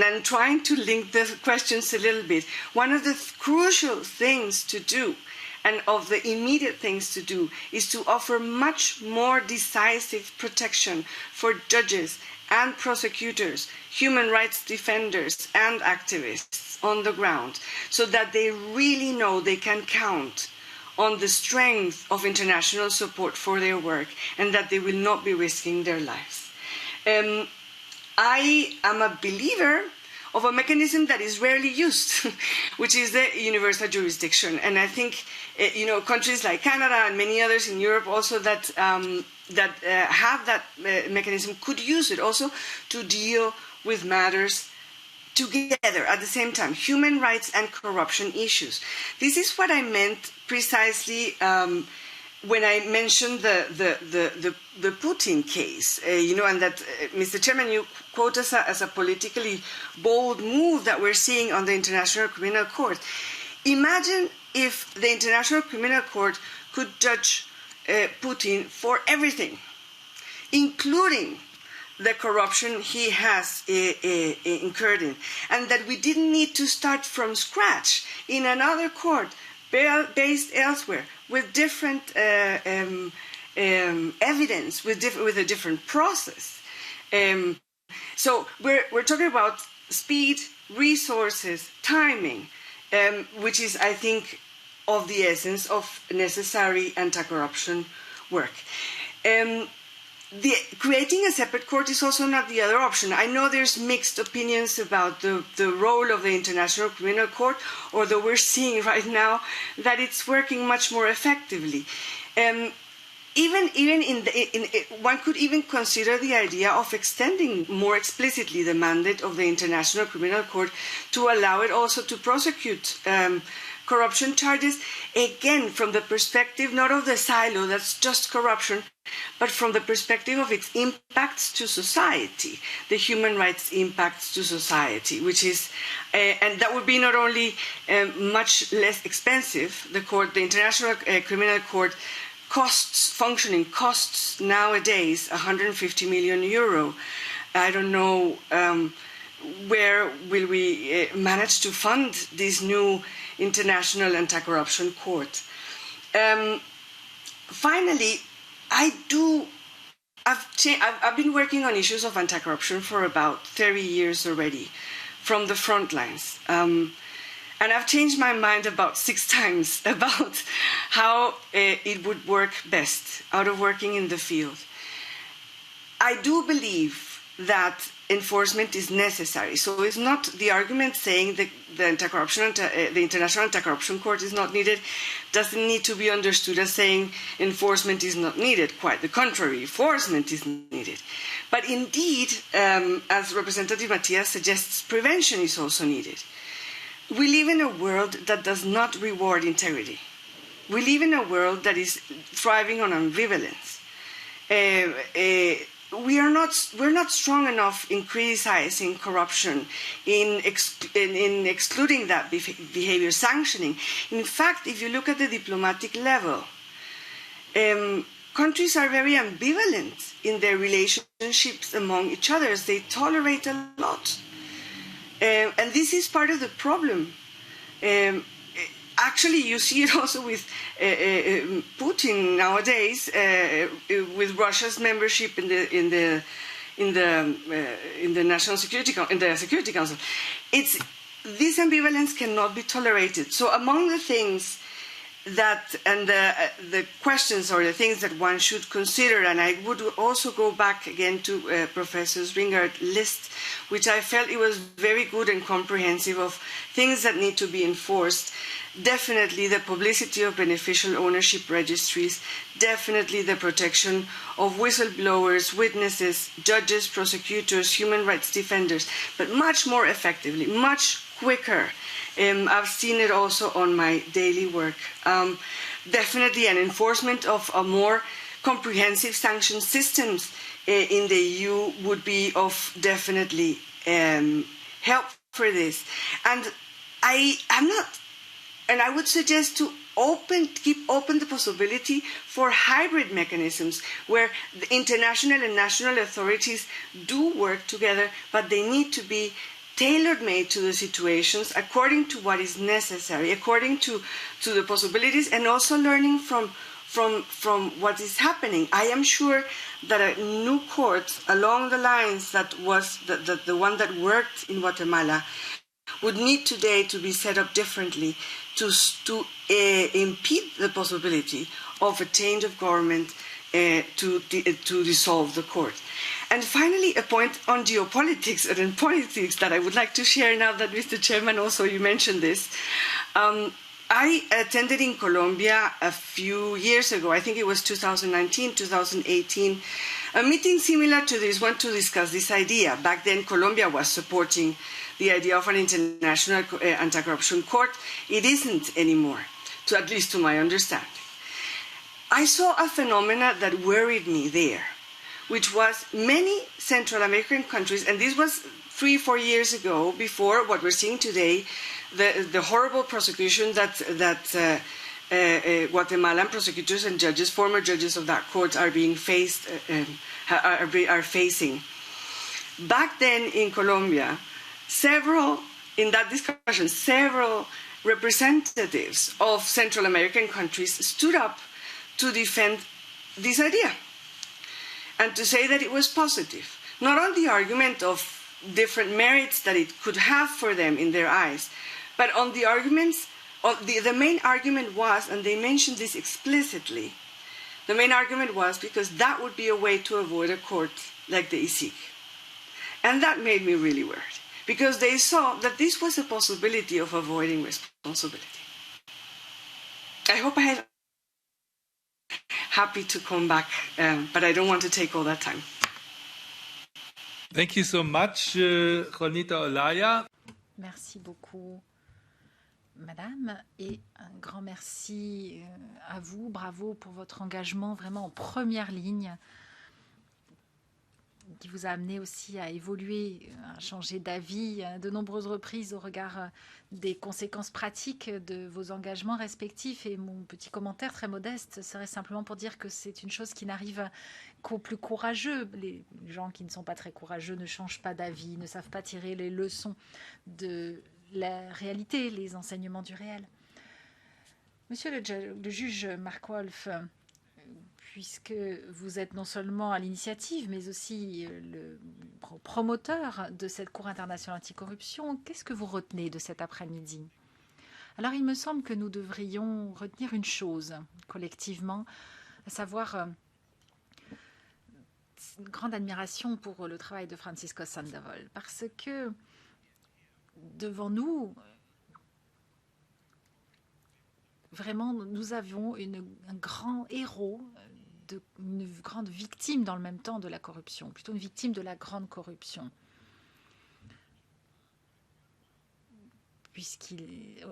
I'm trying to link the questions a little bit, one of the crucial things to do, and of the immediate things to do, is to offer much more decisive protection for judges and prosecutors, human rights defenders and activists on the ground, so that they really know they can count on the strength of international support for their work, and that they will not be risking their lives. I am a believer of a mechanism that is rarely used, which is the universal jurisdiction. And I think, countries like Canada and many others in Europe also that have that mechanism could use it also to deal with matters together at the same time, human rights and corruption issues. This is what I meant precisely when I mentioned the Putin case, and that, Mr. Chairman, you quote us as a politically bold move that we're seeing on the International Criminal Court. Imagine if the International Criminal Court could judge Putin for everything, including the corruption he has incurred in, and that we didn't need to start from scratch in another court based elsewhere with different evidence, with a different process. So we're talking about speed, resources, timing, which is, I think, of the essence of necessary anti-corruption work. Creating a separate court is also not the other option. I know there's mixed opinions about the role of the International Criminal Court, although we're seeing right now that it's working much more effectively. One could even consider the idea of extending more explicitly the mandate of the International Criminal Court to allow it also to prosecute corruption charges, again, from the perspective not of the silo that's just corruption, but from the perspective of its impacts to society, the human rights impacts to society, which is, and that would be not only much less expensive. The International Criminal Court functioning costs nowadays 150 million euro. I don't know where will we manage to fund this new International Anti-Corruption Court. Finally, I've been working on issues of anti-corruption for about 30 years already, from the front lines. And I've changed my mind about 6 times about how it would work best out of working in the field. I do believe that enforcement is necessary. So it's not the argument saying that the International Anti-Corruption Court is not needed, doesn't need to be understood as saying enforcement is not needed. Quite the contrary, enforcement is needed. But indeed, as Representative Matias suggests, prevention is also needed. We live in a world that does not reward integrity. We live in a world that is thriving on ambivalence. We're not strong enough in criticizing corruption, in excluding that behavior, sanctioning. In fact, if you look at the diplomatic level, countries are very ambivalent in their relationships among each other. They tolerate a lot. And this is part of the problem. Actually, you see it also with Putin nowadays, with Russia's membership in the National Security Security Council. This ambivalence cannot be tolerated. So, among the things that and the questions or the things that one should consider, and I would also go back again to Professor Ringard's list, which I felt it was very good and comprehensive of things that need to be enforced. Definitely the publicity of beneficial ownership registries, definitely the protection of whistleblowers, witnesses, judges, prosecutors, human rights defenders, but much more effectively, much quicker. I've seen it also on my daily work. Definitely an enforcement of a more comprehensive sanction systems in the EU would be of definitely help for this. And I would suggest to keep open the possibility for hybrid mechanisms where the international and national authorities do work together, but they need to be tailor-made to the situations according to what is necessary, according to the possibilities, and also learning from what is happening. I am sure that a new court along the lines that was the one that worked in Guatemala would need today to be set up differently to impede the possibility of a change of government to dissolve the court. And finally, a point on geopolitics and in politics that I would like to share now that Mr. Chairman also you mentioned this. I attended in Colombia a few years ago, I think it was 2019, 2018, a meeting similar to this one to discuss this idea. Back then, Colombia was supporting the idea of an international anti-corruption court. It isn't anymore, at least to my understanding. I saw a phenomena that worried me there, which was many Central American countries, and this was 3-4 years ago, before what we're seeing today, the horrible prosecution that Guatemalan prosecutors and judges, former judges of that court, are being facing. Back then in Colombia, several representatives of Central American countries stood up to defend this idea and to say that it was positive, not on the argument of different merits that it could have for them in their eyes, but on the arguments. The main argument was, and they mentioned this explicitly, the main argument was because that would be a way to avoid a court like the ICIG. And that made me really worried, because they saw that this was a possibility of avoiding responsibility. I hope I have happy to come back, but I don't want to take all that time. Thank you so much, Juanita Olaya. Merci beaucoup, Madame, et un grand merci à vous. Bravo pour votre engagement vraiment en première ligne, qui vous a amené aussi à évoluer, à changer d'avis à de nombreuses reprises au regard des conséquences pratiques de vos engagements respectifs. Et mon petit commentaire très modeste serait simplement pour dire que c'est une chose qui n'arrive qu'aux plus courageux. Les gens qui ne sont pas très courageux ne changent pas d'avis, ne savent pas tirer les leçons de la réalité, les enseignements du réel. Monsieur le juge Mark Wolf, puisque vous êtes non seulement à l'initiative, mais aussi le promoteur de cette Cour internationale anticorruption, qu'est-ce que vous retenez de cet après-midi? Alors, il me semble que nous devrions retenir une chose collectivement, à savoir une grande admiration pour le travail de Francisco Sandoval, parce que devant nous, vraiment, nous avons un grand héros, une grande victime dans le même temps de la corruption, plutôt une victime de la grande corruption.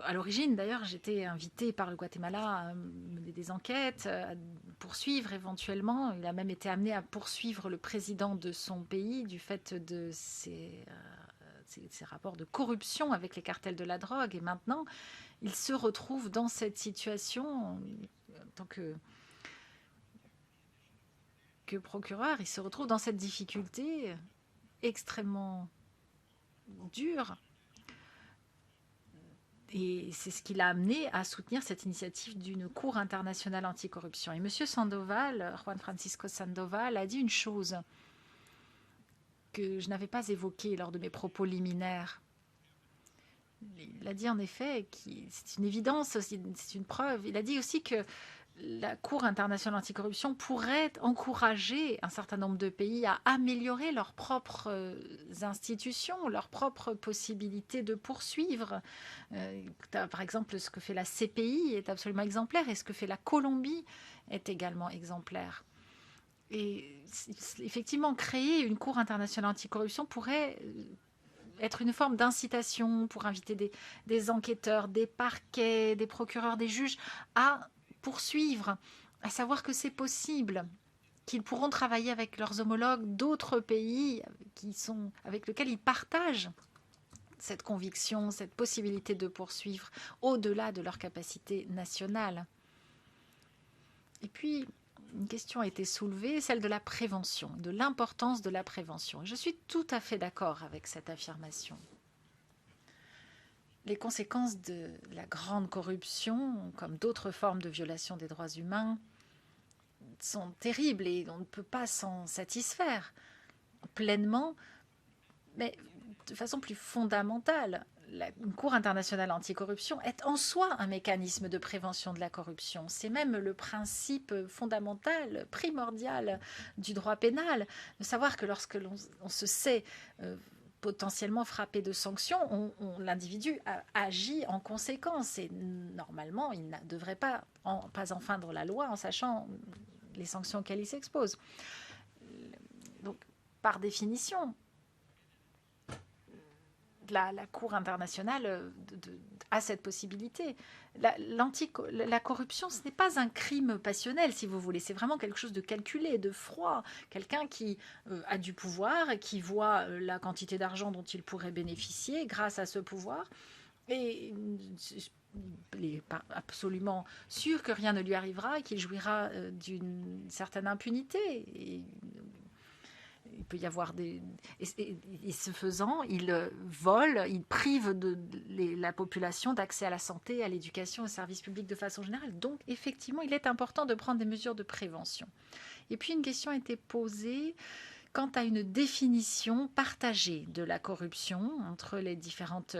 À l'origine, d'ailleurs, j'étais invitée par le Guatemala à mener des enquêtes, à poursuivre éventuellement. Il a même été amené à poursuivre le président de son pays du fait de ses rapports de corruption avec les cartels de la drogue. Et maintenant, il se retrouve dans cette situation en tant que procureur. Il se retrouve dans cette difficulté extrêmement dure. Et c'est ce qui l'a amené à soutenir cette initiative d'une Cour internationale anticorruption. Et M. Sandoval, Juan Francisco Sandoval, a dit une chose que je n'avais pas évoquée lors de mes propos liminaires. Il a dit en effet, c'est une évidence, c'est une preuve. Il a dit aussi que la Cour internationale anticorruption pourrait encourager un certain nombre de pays à améliorer leurs propres institutions, leurs propres possibilités de poursuivre. Par exemple, ce que fait la CPI est absolument exemplaire et ce que fait la Colombie est également exemplaire. Et effectivement, créer une Cour internationale anticorruption pourrait être une forme d'incitation pour inviter des enquêteurs, des parquets, des procureurs, des juges à poursuivre, à savoir que c'est possible, qu'ils pourront travailler avec leurs homologues d'autres pays avec lesquels ils partagent cette conviction, cette possibilité de poursuivre au-delà de leur capacité nationale. Et puis, une question a été soulevée, celle de la prévention, de l'importance de la prévention. Je suis tout à fait d'accord avec cette affirmation. Les conséquences de la grande corruption, comme d'autres formes de violation des droits humains, sont terribles et on ne peut pas s'en satisfaire pleinement, mais de façon plus fondamentale. Une Cour internationale anticorruption est en soi un mécanisme de prévention de la corruption. C'est même le principe fondamental, primordial du droit pénal, de savoir que lorsque l'on se sait potentiellement frappé de sanctions, l'individu agit en conséquence. Et normalement, il ne devrait pas enfreindre la loi en sachant les sanctions auxquelles il s'expose. Donc, par définition, la Cour internationale a cette possibilité. La corruption, ce n'est pas un crime passionnel, si vous voulez. C'est vraiment quelque chose de calculé, de froid. Quelqu'un qui a du pouvoir et qui voit la quantité d'argent dont il pourrait bénéficier grâce à ce pouvoir. Et il est absolument sûr que rien ne lui arrivera et qu'il jouira d'une certaine impunité. Et il peut y avoir et ce faisant, il vole, il prive la population d'accès à la santé, à l'éducation, aux services publics de façon générale. Donc, effectivement, il est important de prendre des mesures de prévention. Et puis, une question a été posée quant à une définition partagée de la corruption entre les différentes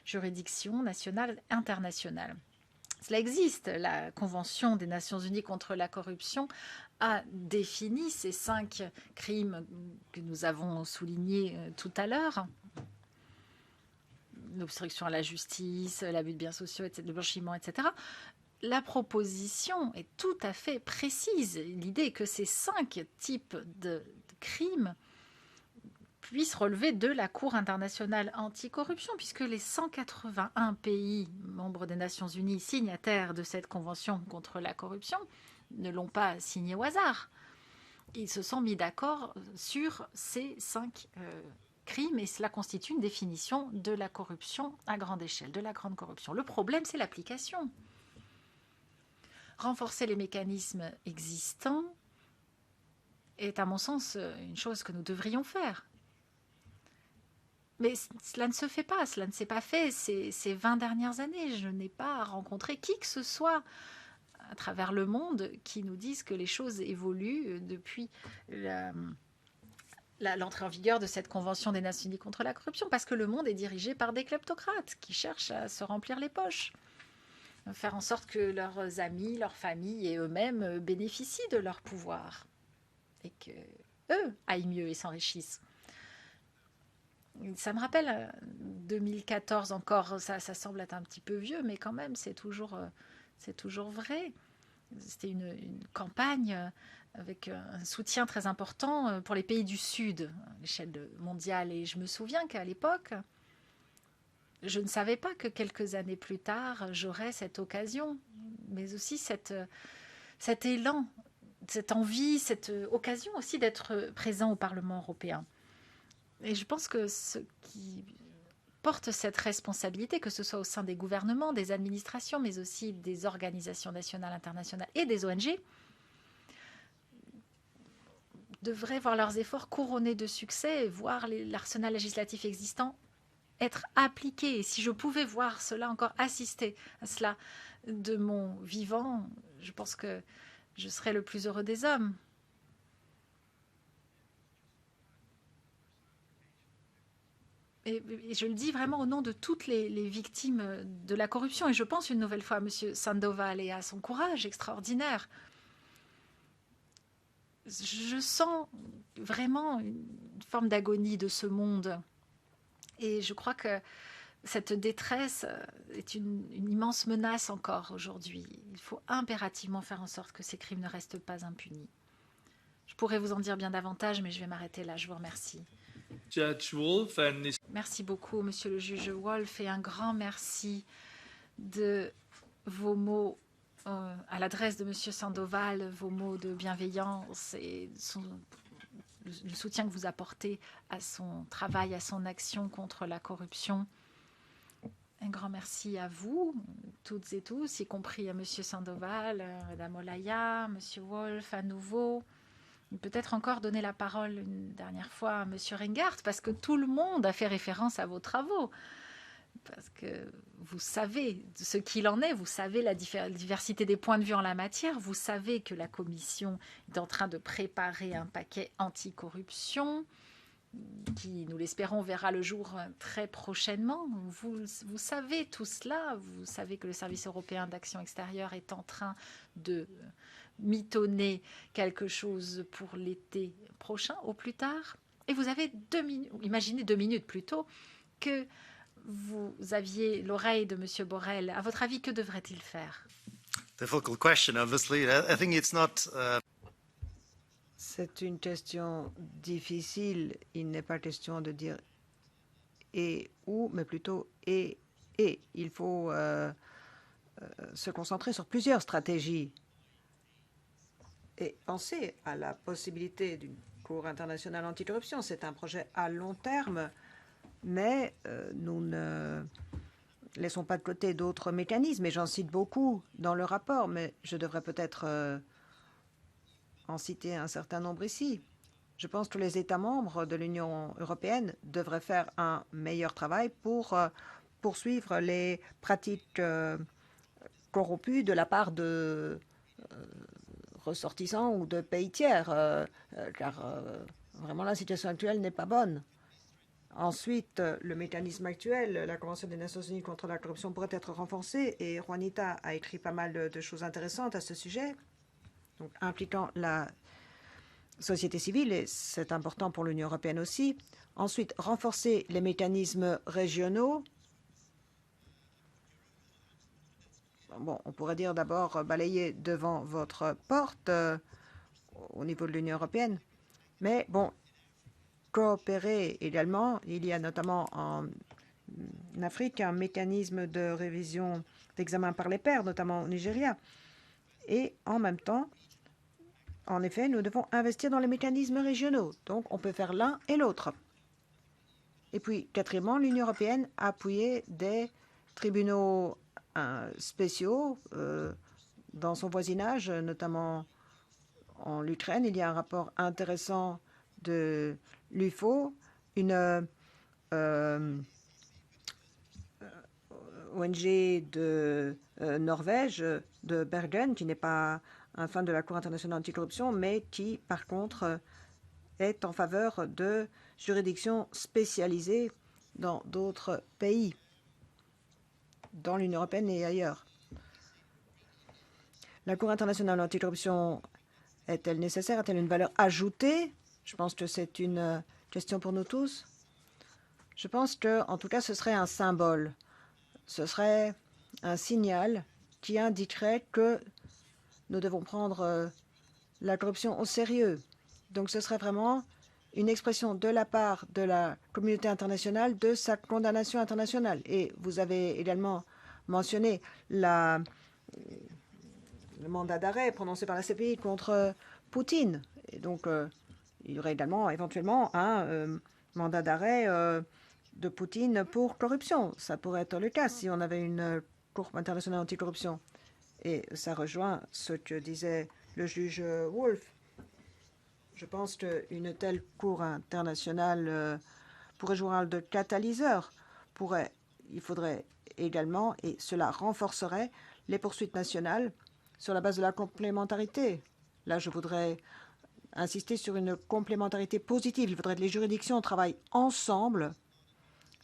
juridictions nationales et internationales. Cela existe. La Convention des Nations Unies contre la corruption a défini ces 5 crimes que nous avons soulignés tout à l'heure. L'obstruction à la justice, l'abus de biens sociaux, le blanchiment, etc. La proposition est tout à fait précise. L'idée est que ces 5 types de crimes puissent relever de la Cour internationale anticorruption, puisque les 181 pays membres des Nations Unies signataires de cette convention contre la corruption ne l'ont pas signée au hasard. Ils se sont mis d'accord sur ces 5 crimes et cela constitue une définition de la corruption à grande échelle, de la grande corruption. Le problème, c'est l'application. Renforcer les mécanismes existants est, à mon sens, une chose que nous devrions faire. Mais cela ne se fait pas, cela ne s'est pas fait ces 20 dernières années. Je n'ai pas rencontré qui que ce soit à travers le monde qui nous dise que les choses évoluent depuis l'entrée en vigueur de cette Convention des Nations Unies contre la corruption, parce que le monde est dirigé par des kleptocrates qui cherchent à se remplir les poches, faire en sorte que leurs amis, leurs familles et eux-mêmes bénéficient de leur pouvoir. Et que eux aillent mieux et s'enrichissent. Ça me rappelle 2014 encore, ça semble être un petit peu vieux, mais quand même, c'est toujours vrai. C'était une campagne avec un soutien très important pour les pays du Sud à l'échelle mondiale. Et je me souviens qu'à l'époque, je ne savais pas que quelques années plus tard, j'aurais cette occasion, mais aussi cet élan, cette envie, cette occasion aussi d'être présent au Parlement européen. Et je pense que ceux qui portent cette responsabilité, que ce soit au sein des gouvernements, des administrations, mais aussi des organisations nationales, internationales et des ONG, devraient voir leurs efforts couronnés de succès et voir l'arsenal législatif existant être appliqué. Et si je pouvais voir cela, encore assister à cela de mon vivant, je pense que je serais le plus heureux des hommes. Et je le dis vraiment au nom de toutes les victimes de la corruption. Et je pense une nouvelle fois à M. Sandoval et à son courage extraordinaire. Je sens vraiment une forme d'agonie de ce monde. Et je crois que cette détresse est une immense menace encore aujourd'hui. Il faut impérativement faire en sorte que ces crimes ne restent pas impunis. Je pourrais vous en dire bien davantage, mais je vais m'arrêter là. Je vous remercie. Judge Wolf and Merci beaucoup, Monsieur le juge Wolf, et un grand merci de vos mots à l'adresse de Monsieur Sandoval, vos mots de bienveillance et le soutien que vous apportez à son travail, à son action contre la corruption. Un grand merci à vous, toutes et tous, y compris à Monsieur Sandoval, Madame Olaya, Monsieur Wolf à nouveau. Peut-être encore donner la parole une dernière fois à Monsieur Ringart, parce que tout le monde a fait référence à vos travaux. Parce que vous savez ce qu'il en est, vous savez la diversité des points de vue en la matière, vous savez que la Commission est en train de préparer un paquet anticorruption qui, nous l'espérons, verra le jour très prochainement. Vous savez tout cela, vous savez que le Service européen d'action extérieure est en train de mitonner quelque chose pour l'été prochain, au plus tard. Et vous avez 2 minutes, imaginez 2 minutes plus tôt, que vous aviez l'oreille de M. Borrell. À votre avis, que devrait-il faire? Difficult question, obviously. I think it's not. C'est une question difficile. Il n'est pas question de dire et ou, mais plutôt et. Il faut se concentrer sur plusieurs stratégies et penser à la possibilité d'une Cour internationale anticorruption. C'est un projet à long terme, mais nous ne laissons pas de côté d'autres mécanismes, et j'en cite beaucoup dans le rapport, mais je devrais peut-être en citer un certain nombre ici. Je pense que les États membres de l'Union européenne devraient faire un meilleur travail pour poursuivre les pratiques corrompues de la part de ressortissants ou de pays tiers, car vraiment la situation actuelle n'est pas bonne. Ensuite, le mécanisme actuel, la Convention des Nations Unies contre la corruption, pourrait être renforcée, et Juanita a écrit pas mal de choses intéressantes à ce sujet, donc impliquant la société civile, et c'est important pour l'Union européenne aussi. Ensuite, renforcer les mécanismes régionaux. Bon, on pourrait dire d'abord balayer devant votre porte au niveau de l'Union européenne, mais bon, coopérer également. Il y a notamment en Afrique un mécanisme de révision d'examen par les pairs, notamment au Nigeria. Et en même temps, en effet, nous devons investir dans les mécanismes régionaux. Donc, on peut faire l'un et l'autre. Et puis, quatrièmement, l'Union européenne a appuyé des tribunaux spéciaux dans son voisinage, notamment en Ukraine. Il y a un rapport intéressant de l'UFO, une ONG de Norvège, de Bergen, qui n'est pas un fan de la Cour internationale anticorruption, mais qui, par contre, est en faveur de juridictions spécialisées dans d'autres pays, dans l'Union européenne et ailleurs. La Cour internationale anticorruption est-elle nécessaire? A-t-elle une valeur ajoutée? Je pense que c'est une question pour nous tous. Je pense que, en tout cas, ce serait un symbole. Ce serait un signal qui indiquerait que nous devons prendre la corruption au sérieux. Donc ce serait vraiment une expression de la part de la communauté internationale de sa condamnation internationale. Et vous avez également mentionné le mandat d'arrêt prononcé par la CPI contre Poutine. Et donc il y aurait également éventuellement un mandat d'arrêt de Poutine pour corruption. Ça pourrait être le cas si on avait une Cour internationale anticorruption. Et ça rejoint ce que disait le juge Wolf. Je pense qu'une telle Cour internationale pourrait jouer un rôle de catalyseur. Il faudrait également, et cela renforcerait les poursuites nationales sur la base de la complémentarité. Là, je voudrais insister sur une complémentarité positive. Il faudrait que les juridictions travaillent ensemble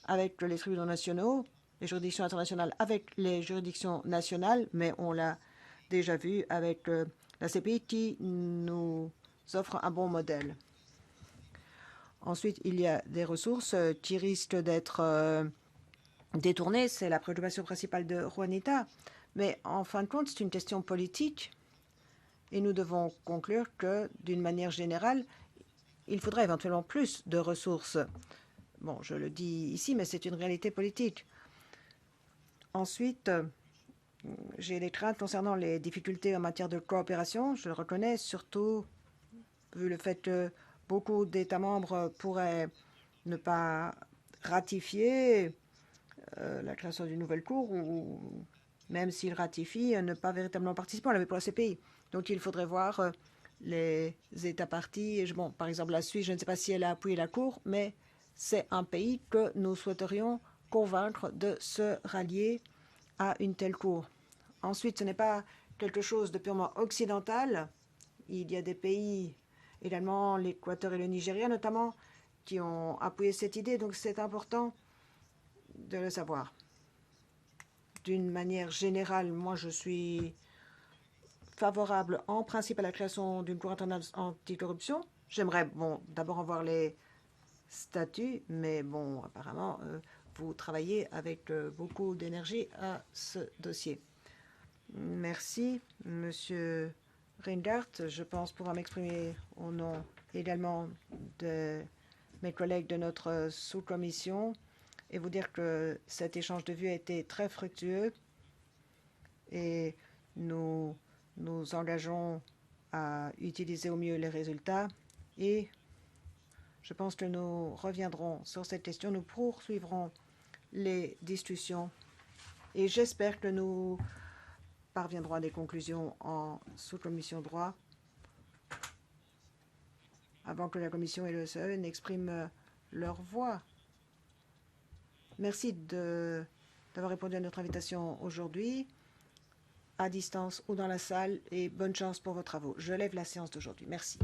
avec les tribunaux nationaux, les juridictions internationales avec les juridictions nationales, mais on l'a déjà vu avec la CPI qui nous offre un bon modèle. Ensuite, il y a des ressources qui risquent d'être détournées. C'est la préoccupation principale de Juanita. Mais en fin de compte, c'est une question politique. Et nous devons conclure que, d'une manière générale, il faudrait éventuellement plus de ressources. Bon, je le dis ici, mais c'est une réalité politique. Ensuite, j'ai des craintes concernant les difficultés en matière de coopération. Je le reconnais, surtout vu le fait que beaucoup d'États membres pourraient ne pas ratifier la création d'une nouvelle cour ou même s'ils ratifient, ne pas véritablement participer. On l'avait pour la CPI. Donc il faudrait voir les États partis. Bon, par exemple, la Suisse, je ne sais pas si elle a appuyé la cour, mais c'est un pays que nous souhaiterions convaincre de se rallier à une telle cour. Ensuite, ce n'est pas quelque chose de purement occidental. Il y a des pays, également l'Équateur et le Nigeria notamment, qui ont appuyé cette idée. Donc c'est important de le savoir. D'une manière générale, moi je suis favorable en principe à la création d'une cour internationale anticorruption. J'aimerais, bon, d'abord en voir les statuts, mais bon, apparemment, vous travaillez avec beaucoup d'énergie à ce dossier. Merci, Monsieur Reindert. Je pense pouvoir m'exprimer au nom également de mes collègues de notre sous-commission et vous dire que cet échange de vues a été très fructueux et nous nous engageons à utiliser au mieux les résultats et je pense que nous reviendrons sur cette question. Nous poursuivrons les discussions et j'espère que nous parviendrons à des conclusions en sous-commission droit avant que la Commission et le SE n'expriment leur voix. Merci d'avoir répondu à notre invitation aujourd'hui, à distance ou dans la salle, et bonne chance pour vos travaux. Je lève la séance d'aujourd'hui. Merci.